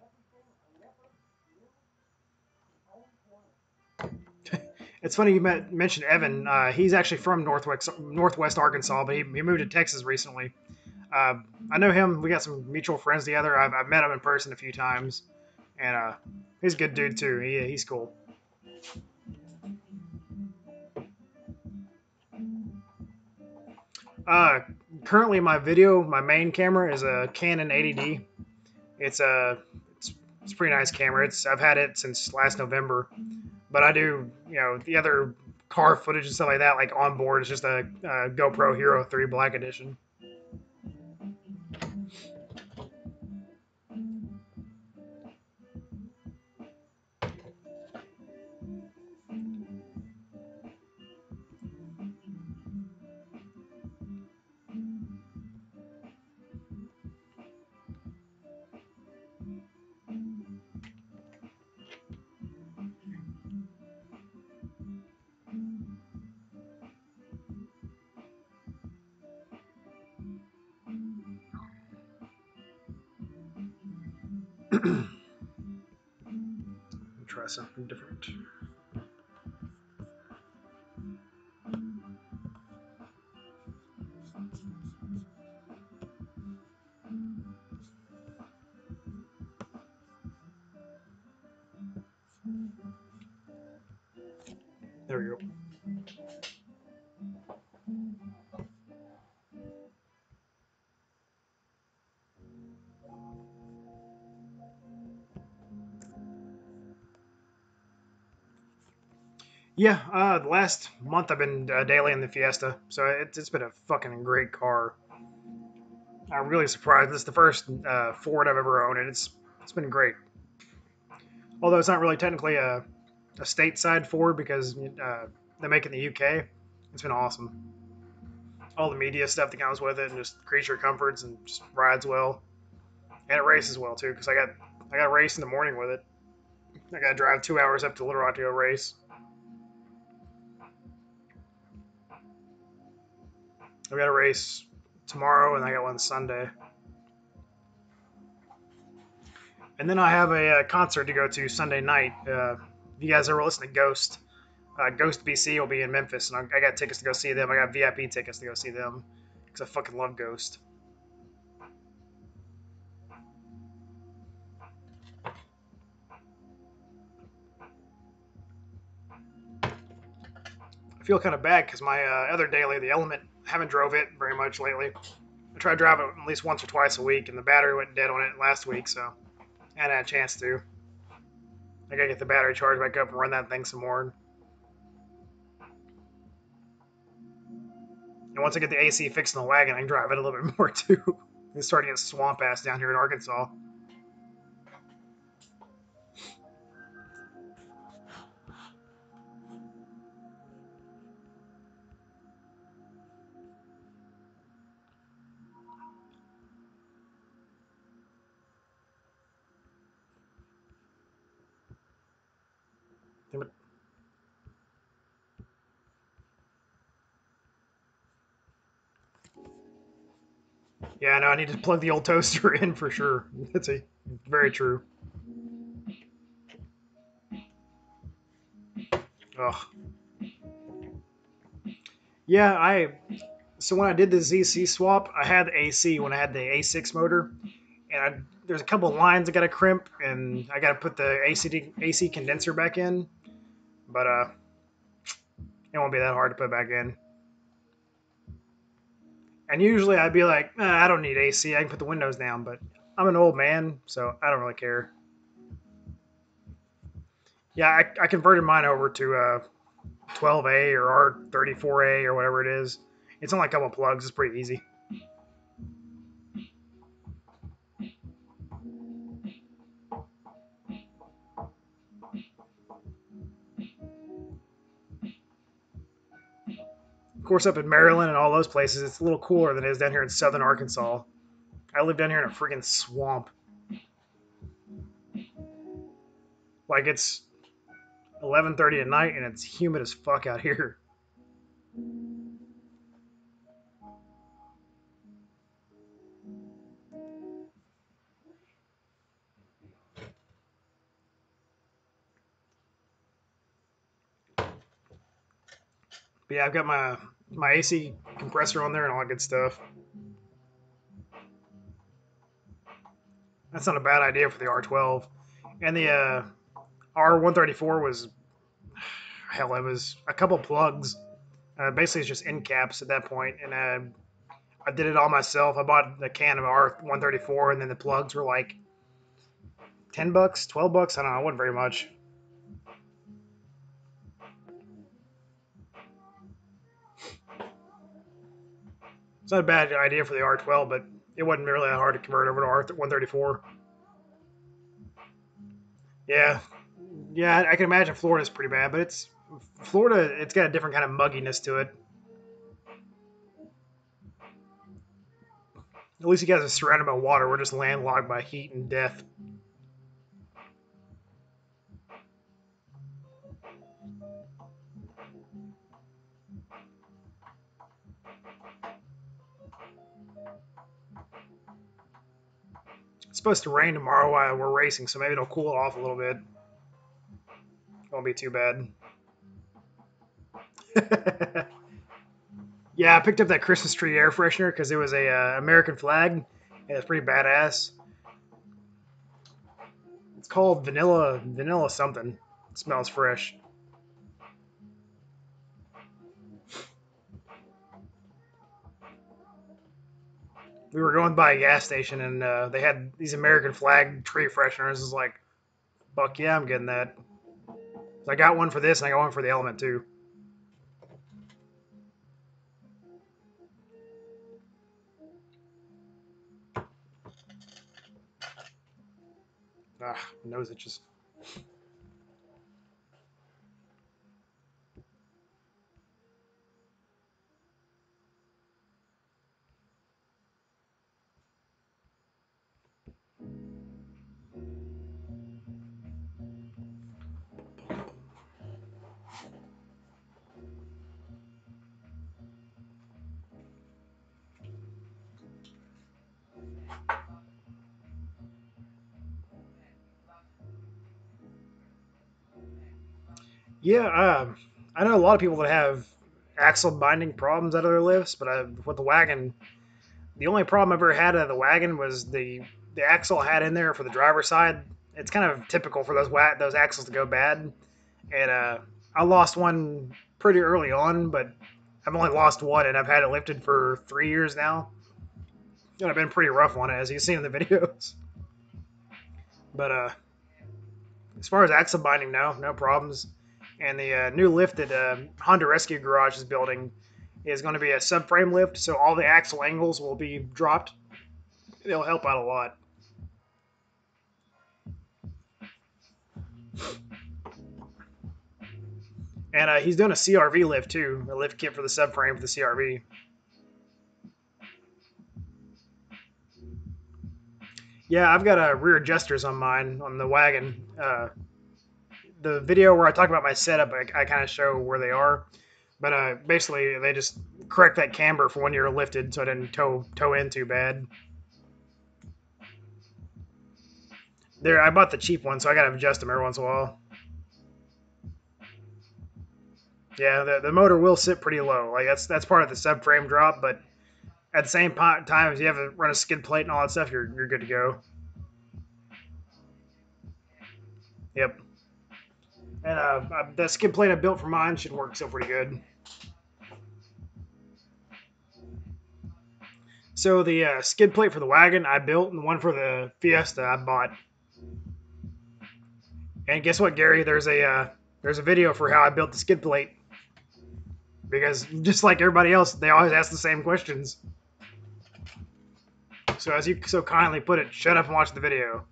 It's funny you mentioned Evan. He's actually from Northwest Arkansas, but he moved to Texas recently. Uh, I know him. We got some mutual friends together. I've met him in person a few times, and he's a good dude too. He's cool. Uh, Currently, my main camera is a Canon 80D. It's a it's a pretty nice camera. I've had it since last November, but I do the other car footage and stuff like that like on board. It's just a GoPro Hero 3 Black Edition. Try something different. There we go. Yeah, the last month I've been daily in the Fiesta, so it's been a fucking great car. I'm really surprised. This is the first Ford I've ever owned, and it's been great. Although it's not really technically a stateside Ford because they make it in the UK. It's been awesome. All the media stuff that comes with it, and just creature comforts, and just rides well, and it races well too. Because I got a race in the morning with it. I got to drive 2 hours up to Little Rock to go race. I got a race tomorrow, and I got one Sunday. And then I have a concert to go to Sunday night. If you guys ever listen to Ghost, Ghost BC will be in Memphis, and I got tickets to go see them. I got VIP tickets to go see them because I fucking love Ghost. I feel kind of bad because my other daily, the Element, haven't drove it very much lately. I try to drive it at least once or twice a week, and the battery went dead on it last week, so I hadn't had a chance to. I gotta get the battery charged back up and run that thing some more. And once I get the AC fixed in the wagon, I can drive it a little bit more too. It's starting to get swamp ass down here in Arkansas. Yeah, I know. I need to plug the old toaster in for sure. That's a very true. Ugh. Yeah, so when I did the ZC swap, I had the AC when I had the A6 motor, and there's a couple lines I got to crimp, and I got to put the AC condenser back in, but it won't be that hard to put back in. And usually I'd be like, I don't need AC. I can put the windows down, but I'm an old man, so I don't really care. Yeah, I converted mine over to 12A or R34A or whatever it is. It's only a couple plugs. It's pretty easy. Of course, up in Maryland and all those places, it's a little cooler than it is down here in southern Arkansas. I live down here in a freaking swamp. Like it's 11:30 at night and it's humid as fuck out here. But yeah, I've got my AC compressor on there and all that good stuff. That's not a bad idea for the R12. And the R134 was, hell, it was a couple plugs. Basically, it's just end caps at that point. And I did it all myself. I bought a can of R134, and then the plugs were like $10, $12. I don't know. It wasn't very much. It's not a bad idea for the R12, but it wasn't really that hard to convert over to R134. Yeah, yeah, I can imagine Florida's pretty bad, but Florida. It's got a different kind of mugginess to it. At least you guys are surrounded by water. We're just landlocked by heat and death. It's supposed to rain tomorrow while we're racing, so maybe it'll cool it off a little bit. Won't be too bad. Yeah, I picked up that Christmas tree air freshener because it was a American flag, and it's pretty badass. It's called vanilla something. It smells fresh. We were going by a gas station, and they had these American flag tree fresheners. It's like, fuck yeah, I'm getting that. So I got one for this, and I got one for the Element too. Ah, my nose itches. Yeah, I know a lot of people that have axle binding problems out of their lifts, but with the wagon, the only problem I've ever had out of the wagon was the axle I had in there for the driver's side. It's kind of typical for those axles to go bad, and I lost one pretty early on, but I've only lost one, and I've had it lifted for 3 years now. And I've been pretty rough on it, as you've seen in the videos. But as far as axle binding, no problems. And the new lift that Honda Rescue Garage is building is going to be a subframe lift, so all the axle angles will be dropped. It'll help out a lot. And he's doing a CRV lift too, a lift kit for the subframe for the CRV. Yeah, I've got rear adjusters on mine on the wagon. The video where I talk about my setup, I kind of show where they are. But basically, they just correct that camber for when you're lifted, so it didn't toe in too bad. There, I bought the cheap one, so I gotta adjust them every once in a while. Yeah, the motor will sit pretty low. Like that's part of the subframe drop, but at the same time, if you have to run a skid plate and all that stuff, you're good to go. Yep. And the skid plate I built for mine should work still pretty good. So the skid plate for the wagon I built, and the one for the Fiesta I bought. And guess what, Gary? There's a video for how I built the skid plate. Because just like everybody else, they always ask the same questions. So as you so kindly put it, shut up and watch the video.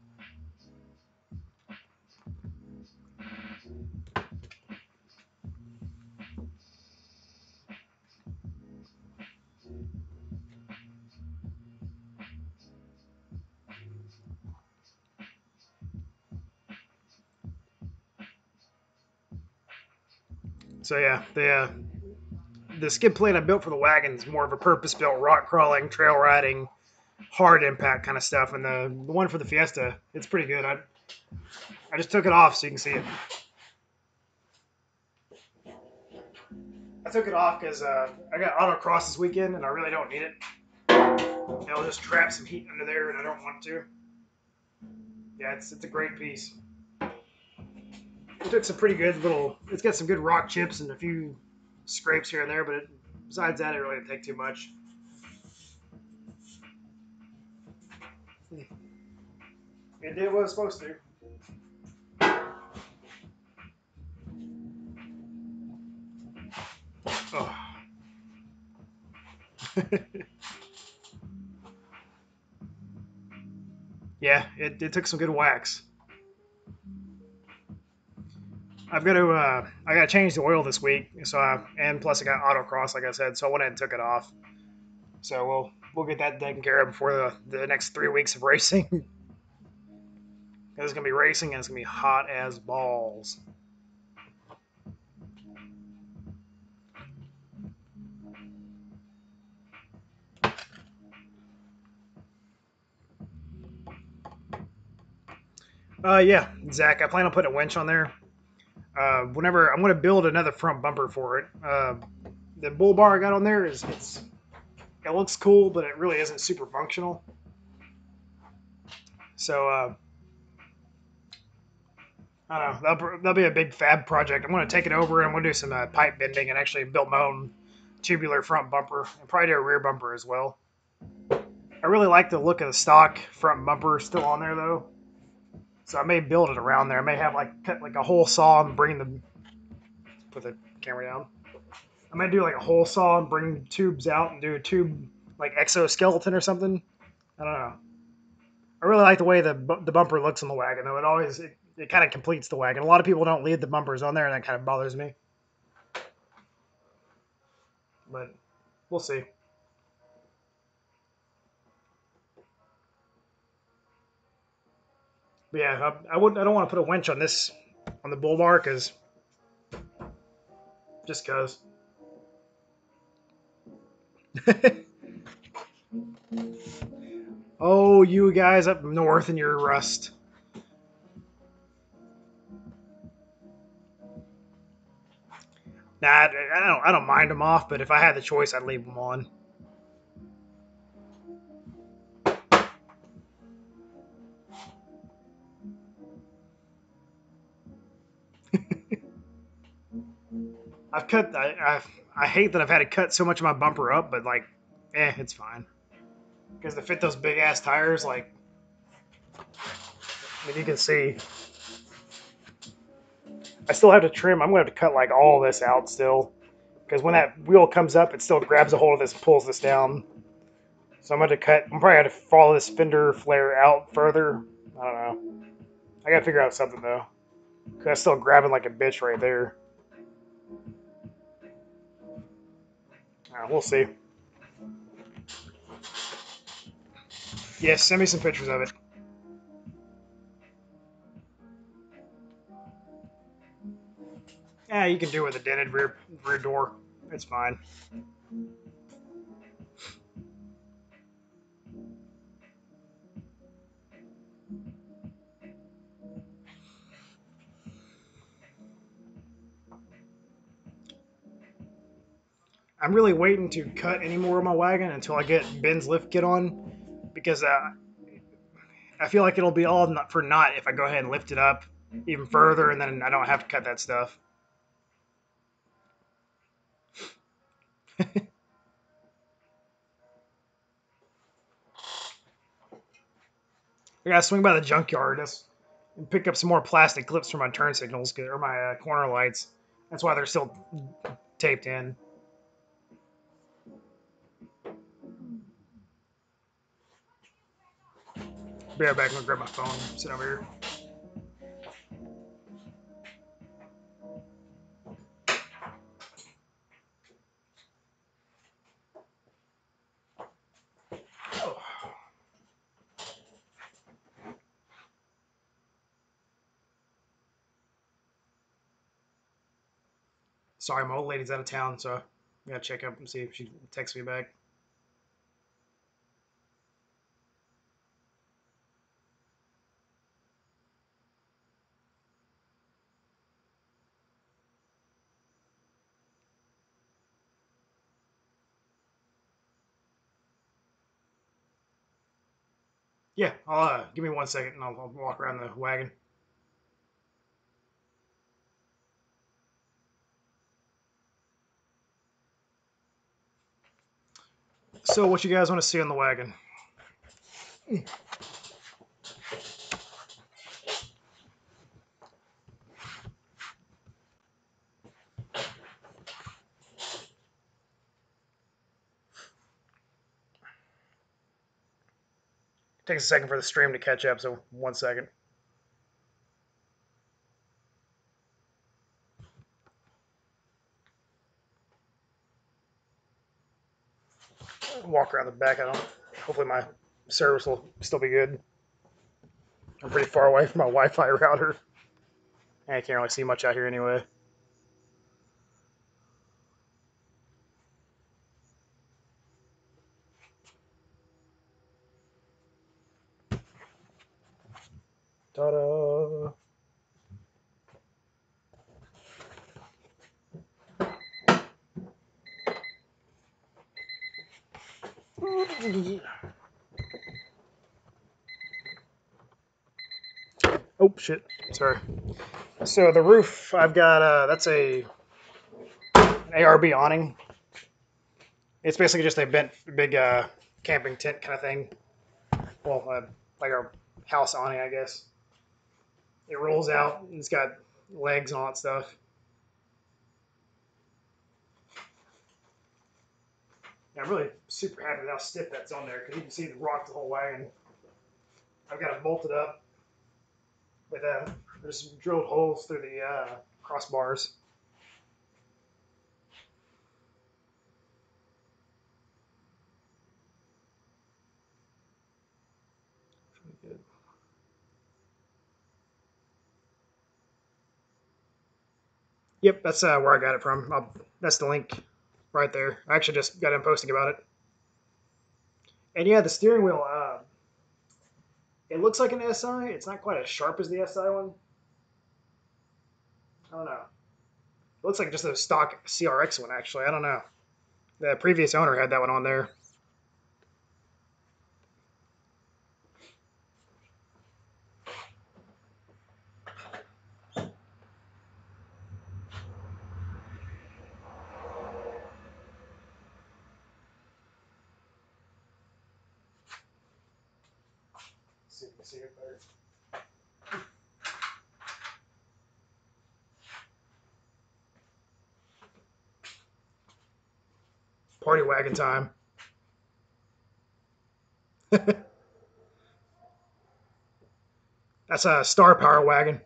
So yeah, the skid plate I built for the wagon is more of a purpose-built rock crawling, trail riding, hard impact kind of stuff, and the one for the Fiesta, it's pretty good. I just took it off so you can see it. took it off because I got autocross this weekend and I really don't need it. It'll just trap some heat under there and I don't want to. Yeah, it's a great piece. It took some pretty good little. It's got some good rock chips and a few scrapes here and there, but besides that, it really didn't take too much. It did what it was supposed to. Oh. Yeah, it took some good wax. I gotta change the oil this week, and plus I got autocross, like I said, so I went ahead and took it off. So we'll get that taken care of before the next 3 weeks of racing. It's gonna be racing and it's gonna be hot as balls. Yeah, Zach, I plan on putting a winch on there. Whenever I'm gonna build another front bumper for it. The bull bar I got on there it looks cool, but it really isn't super functional. So I don't know. That'll be a big fab project. I'm gonna take it over and I'm gonna do some pipe bending and actually build my own tubular front bumper and probably do a rear bumper as well. I really like the look of the stock front bumper still on there though. So I may build it around there. I may have cut like a hole saw and put the camera down. I might do like a hole saw and bring tubes out and do a tube like exoskeleton or something. I don't know. I really like the way the bumper looks on the wagon though. It kind of completes the wagon. A lot of people don't leave the bumpers on there and that kind of bothers me. But we'll see. But yeah, I don't want to put a winch on the bull bar because just cause. Oh, you guys up north in your rust. Nah, I don't mind them off, but if I had the choice, I'd leave them on. I hate that I've had to cut so much of my bumper up, but like, it's fine. Because to fit those big ass tires, like, I mean, you can see, I still have to trim. I'm going to have to cut like all this out still. Because when that wheel comes up, it still grabs a hold of this and pulls this down. So I'm going to cut, I'm probably going to follow this fender flare out further. I don't know. I got to figure out something though. Because I'm still grabbing like a bitch right there. We'll see. Yes, send me some pictures of it. Yeah, you can do it with a dented rear door. It's fine. I'm really waiting to cut any more of my wagon until I get Ben's lift kit on, because I feel like it'll be all for naught if I go ahead and lift it up even further, and then I don't have to cut that stuff. I gotta swing by the junkyard and pick up some more plastic clips for my turn signals or my corner lights. That's why they're still taped in. Be right back. I'm gonna grab my phone. Sit over here. Oh. Sorry, my old lady's out of town, so I gotta check up and see if she texts me back. Yeah, I'll give me 1 second and I'll walk around the wagon. So, what you guys want to see on the wagon? Takes a second for the stream to catch up, so 1 second. Walk around the back. I don't. Hopefully, my service will still be good. I'm pretty far away from my Wi-Fi router. I can't really see much out here anyway. Ta-da! Oh shit! Sorry. So the roof, I've got that's an ARB awning. It's basically just a big camping tent kind of thing. Well, like a house awning, I guess. It rolls out. And it's got legs and all that stuff. And I'm really super happy with how stiff that's on there because you can see the rock the whole wagon. I've got it bolted up with there's drilled holes through the crossbars. Yep, that's where I got it from. That's the link right there. I actually just got him posting about it. And yeah, the steering wheel, it looks like an SI. It's not quite as sharp as the SI one. I don't know. It looks like just a stock CRX one, actually. I don't know. The previous owner had that one on there. Let's see if you can see it better. Party wagon time. That's a Star Power wagon.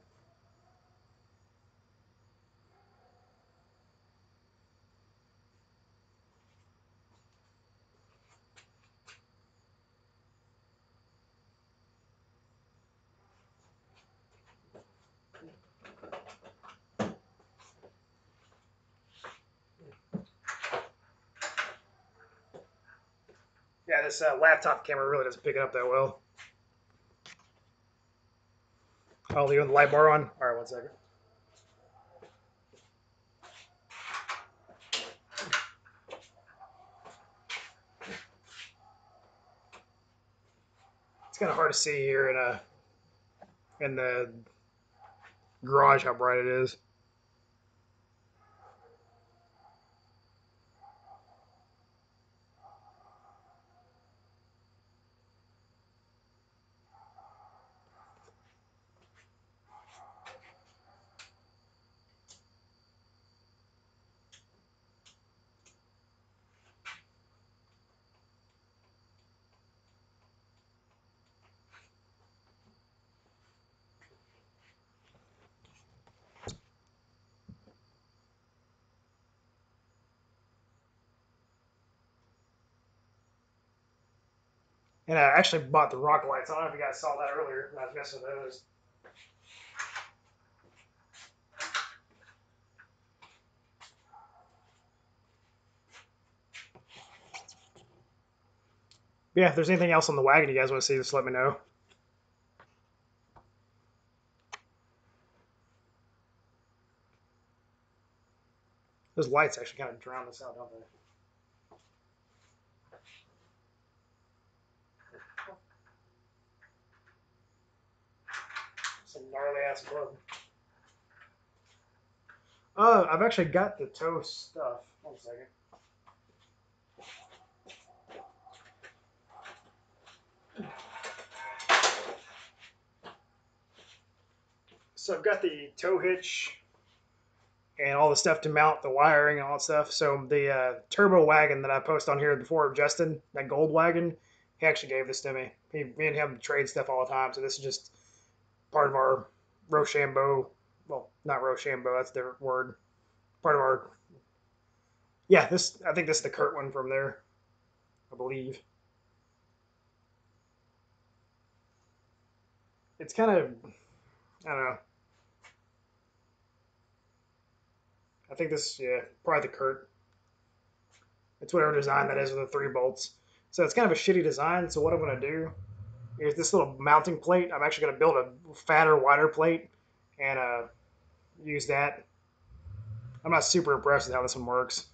Yeah, this laptop camera really doesn't pick it up that well. I'll leave the light bar on. All right, 1 second. It's kind of hard to see here in the garage how bright it is. And I actually bought the rock lights. I don't know if you guys saw that earlier. I was messing with those. But yeah, if there's anything else on the wagon you guys want to see, just let me know. Those lights actually kind of drown this out, don't they? gnarly ass plug. I've actually got the tow stuff. One second. So I've got the tow hitch and all the stuff to mount the wiring and all that stuff. So the turbo wagon that I posted on here before, Justin, that gold wagon, he actually gave this to me. Me and him trade stuff all the time. So this is just part of our Rochambeau. Well, not Rochambeau, that's a different word. Part of our. Yeah, this. I think this is the Kurt one from there, I believe. It's kind of. I don't know. I think this. Yeah, probably the Kurt. It's whatever design that is with the 3 bolts. So it's kind of a shitty design. So what I'm going to do is this little mounting plate. I'm actually going to build a fatter, wider plate and use that. I'm not super impressed with how this one works.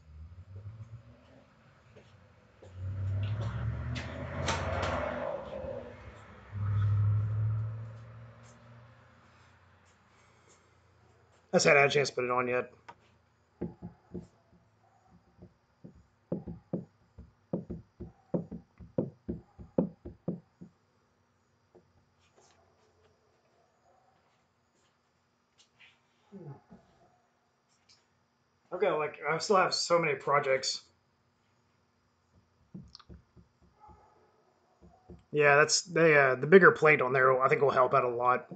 I just hadn't had a chance to put it on yet. Okay, like I still have so many projects. Yeah, that's the bigger plate on there. I think will help out a lot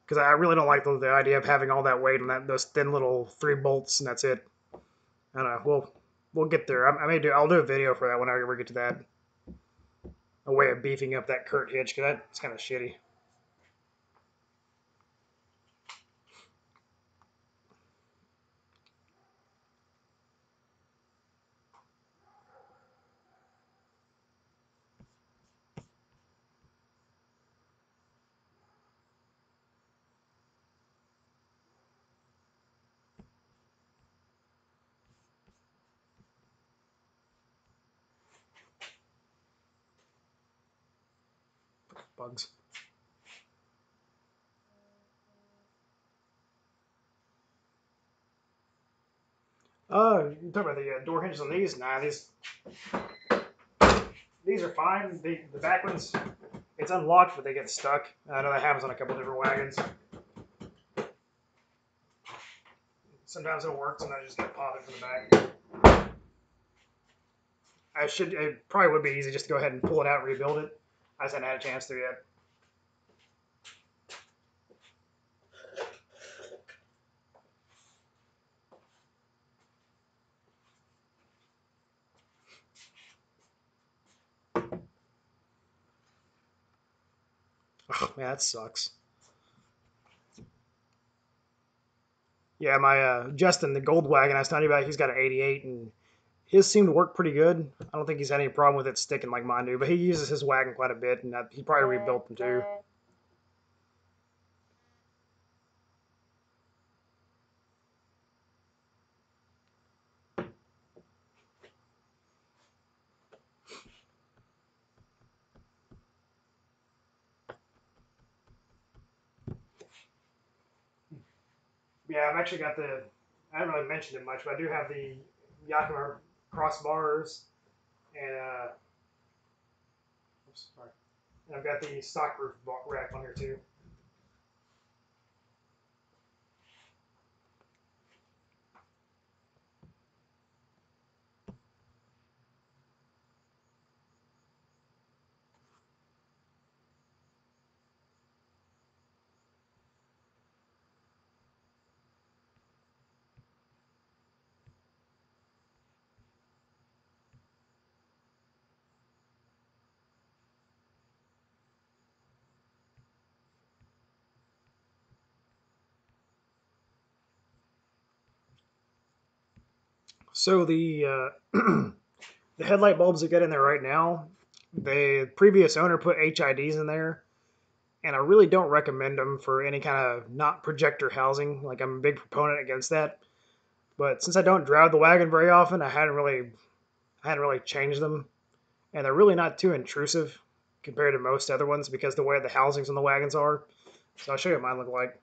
because I really don't like the idea of having all that weight on those thin little 3 bolts and that's it. I don't know. We'll get there. I'll do a video for that when I ever get to that. A way of beefing up that Kurt hitch because that's kind of shitty. Bugs. You talk about the door hinges on these? Nah, these are fine. The back ones, it's unlocked, but they get stuck. I know that happens on a couple different wagons. Sometimes it'll work, sometimes I just get popped from the back. It probably would be easy just to go ahead and pull it out and rebuild it. I just hadn't had a chance to yet. Oh, man, that sucks. Yeah, my Justin, the gold wagon I was telling you about, he's got an 88, and his seemed to work pretty good. I don't think he's had any problem with it sticking like mine do, but he uses his wagon quite a bit, and he probably rebuilt them too. Yeah, I've actually got I haven't really mentioned it much, but I do have the Yakima crossbars, and oops, sorry. And I've got the stock roof rack on here too. So the headlight bulbs that get in there right now, the previous owner put HIDs in there, and I really don't recommend them for any kind of not projector housing. Like I'm a big proponent against that. But since I don't drive the wagon very often, I hadn't really changed them, and they're really not too intrusive compared to most other ones because the way the housings on the wagons are. So I'll show you what mine look like.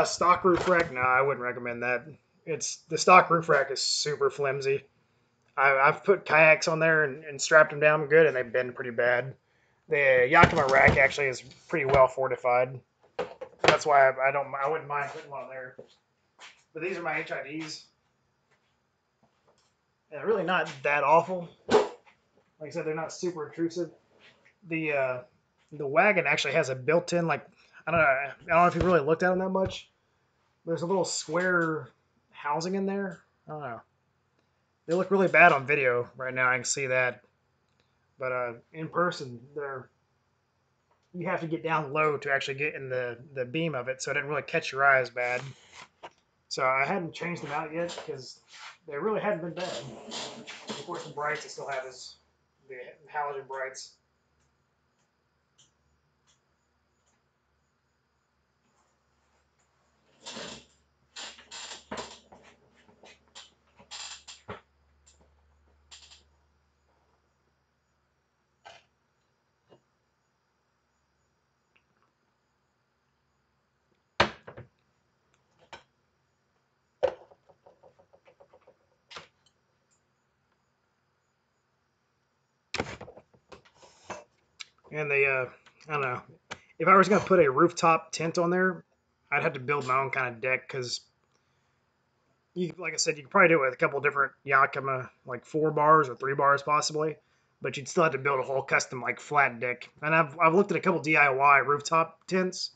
Stock roof rack? No, I wouldn't recommend that. It's the stock roof rack is super flimsy. I've put kayaks on there and strapped them down good, and they've been pretty bad. The Yakima rack actually is pretty well fortified. That's why I wouldn't mind putting one on there. But these are my HIDs, and they're really not that awful. Like I said, they're not super intrusive. The wagon actually has a built-in I don't know if you really looked at them that much. There's a little square housing in there. I don't know. They look really bad on video right now. I can see that, but in person, you have to get down low to actually get in the beam of it, so it didn't really catch your eye as bad. So I hadn't changed them out yet because they really hadn't been bad. Of course, the brights I still have is the halogen brights. And I don't know. If I was gonna put a rooftop tent on there, I'd have to build my own kind of deck because like I said, you could probably do it with a couple different Yakima, like 4 bars or 3 bars possibly, but you'd still have to build a whole custom like flat deck. And I've looked at a couple DIY rooftop tents,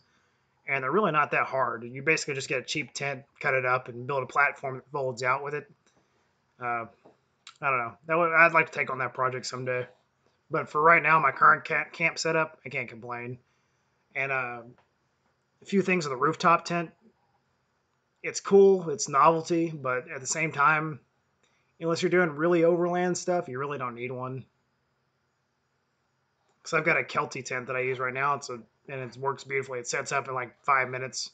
and they're really not that hard. You basically just get a cheap tent, cut it up, and build a platform that folds out with it. Uh, I don't know. I'd like to take on that project someday. But for right now, my current camp setup, I can't complain. And a few things with the rooftop tent. It's cool, it's novelty, but at the same time, unless you're doing really overland stuff, you really don't need one. Because I've got a Kelty tent that I use right now, and it works beautifully. It sets up in like 5 minutes.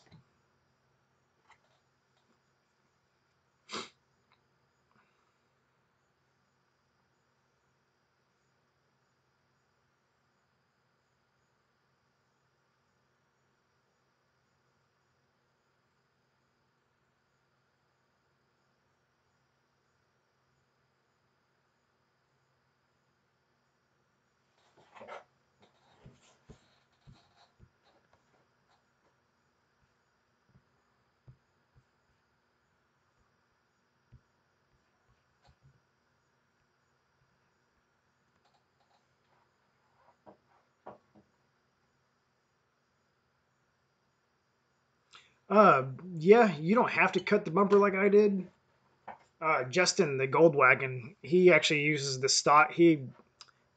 Uh, yeah, you don't have to cut the bumper like I did. Justin, the Gold Wagon, he actually uses the stock. He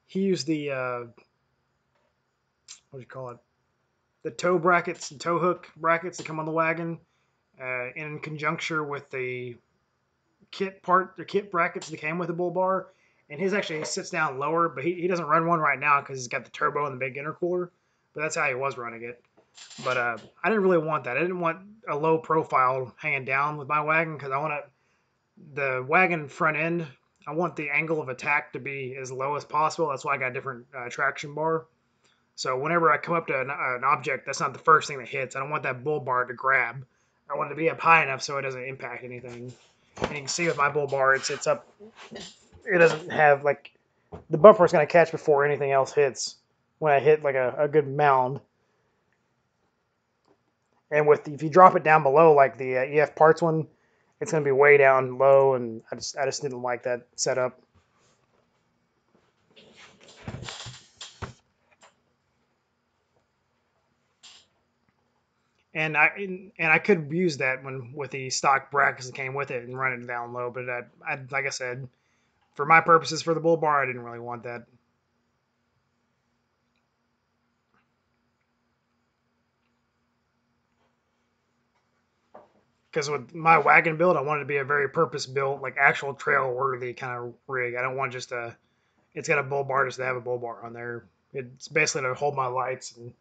used the what do you call it? The toe brackets, the toe hook brackets that come on the wagon, in conjunction with the kit brackets that came with the bull bar. And his actually sits down lower, but he doesn't run one right now because he's got the turbo and the big intercooler. But that's how he was running it. But I didn't really want that. I didn't want a low profile hanging down with my wagon because I want the wagon front end. I want the angle of attack to be as low as possible. That's why I got a different traction bar. So whenever I come up to an object, that's not the first thing that hits. I don't want that bull bar to grab. I want it to be up high enough so it doesn't impact anything. And you can see with my bull bar, it's up. It doesn't have like the bumper is going to catch before anything else hits when I hit like a good mound. And if you drop it down below like the EF parts one, it's going to be way down low, and I just didn't like that setup. And I could use that when with the stock brackets that came with it and run it down low, but I like I said, for my purposes for the bull bar, I didn't really want that. Because with my wagon build, I wanted to be a very purpose built, like actual trail worthy kind of rig. I don't want just it's got a bull bar just to have a bull bar on there. It's basically to hold my lights, and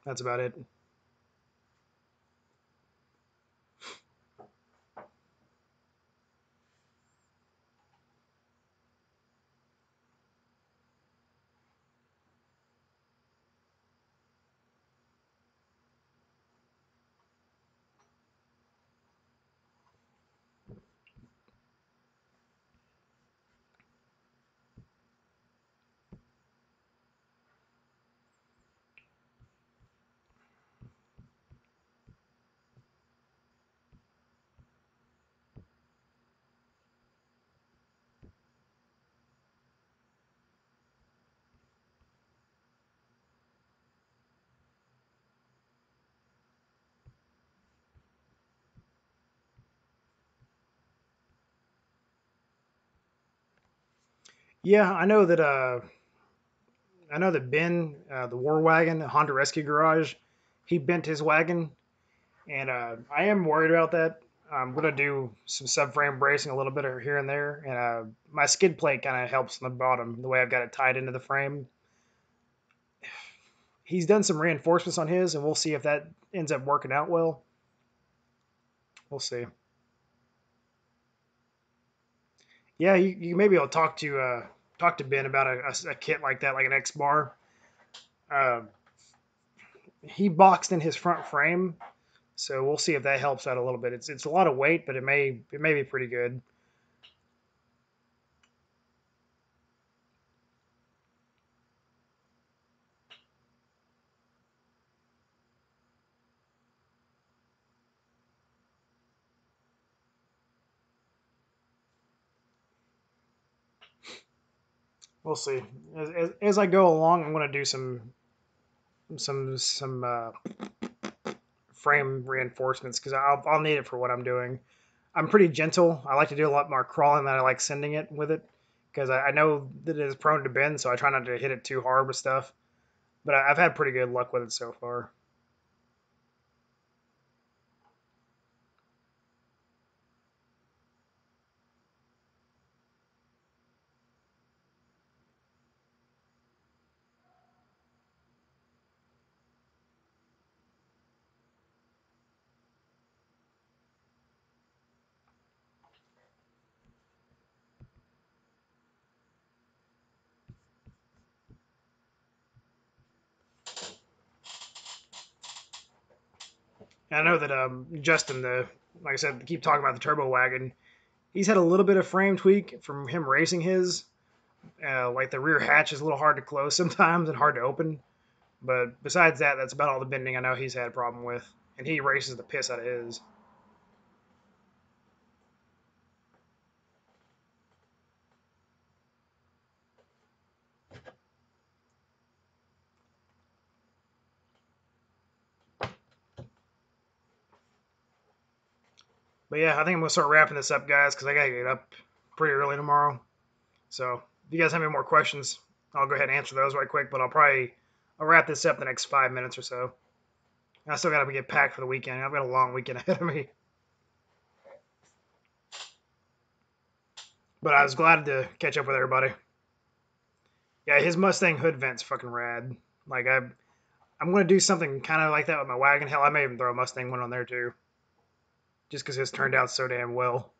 that's about it. Yeah, I know that Ben, the War Wagon, the Honda Rescue Garage, he bent his wagon, and I am worried about that. I'm gonna do some subframe bracing a little bit here and there, and my skid plate kind of helps on the bottom the way I've got it tied into the frame. He's done some reinforcements on his, and we'll see if that ends up working out well. We'll see. Yeah, you maybe I'll talk to Ben about a kit like that, like an X bar. Uh, he boxed in his front frame, so we'll see if that helps out a little bit. It's a lot of weight, but it may be pretty good. We'll see. As I go along, I'm going to do some frame reinforcements because I'll need it for what I'm doing. I'm pretty gentle. I like to do a lot more crawling than I like sending it with it because I know that it is prone to bend, so I try not to hit it too hard with stuff. But I've had pretty good luck with it so far. And I know that Justin, the like I said, keep talking about the turbo wagon. He's had a little bit of frame tweak from him racing his. Like the rear hatch is a little hard to close sometimes and hard to open. But besides that, that's about all the bending I know he's had a problem with. And he races the piss out of his. But yeah, I think I'm gonna start wrapping this up, guys, because I gotta get up pretty early tomorrow. So if you guys have any more questions, I'll go ahead and answer those right quick. But I'll wrap this up in the next 5 minutes or so. I still gotta get packed for the weekend. I've got a long weekend ahead of me. But I was glad to catch up with everybody. Yeah, his Mustang hood vent's fucking rad. Like I'm gonna do something kind of like that with my wagon. Hell, I may even throw a Mustang one on there too, just because his turned out so damn well.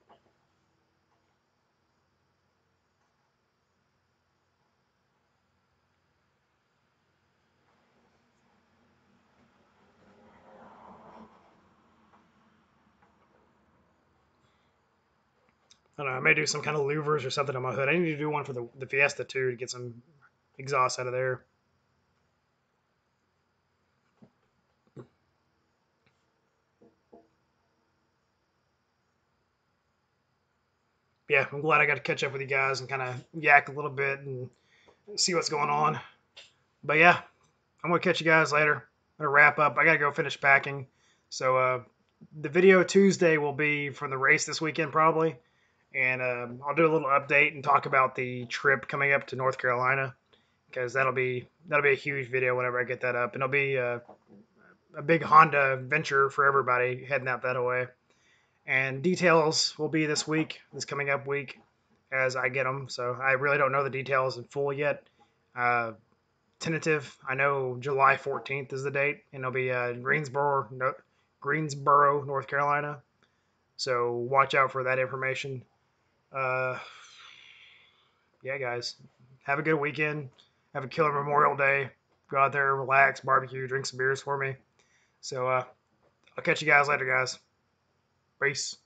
I don't know. I may do some kind of louvers or something on my hood. I need to do one for the Fiesta too to get some exhaust out of there. Yeah, I'm glad I got to catch up with you guys and kind of yak a little bit and see what's going on. But yeah, I'm gonna catch you guys later. I'm gonna wrap up. I gotta go finish packing. So the video Tuesday will be from the race this weekend probably, and I'll do a little update and talk about the trip coming up to North Carolina because that'll be a huge video whenever I get that up, and it'll be a big Honda venture for everybody heading out that way. And details will be this coming up week, as I get them. So I really don't know the details in full yet. Uh, Tentative. I know July 14th is the date, and it'll be Greensboro, North Carolina. So watch out for that information. Uh, yeah, guys, have a good weekend. Have a killer Memorial Day. Go out there, relax, barbecue, drink some beers for me. So I'll catch you guys later, guys. Peace.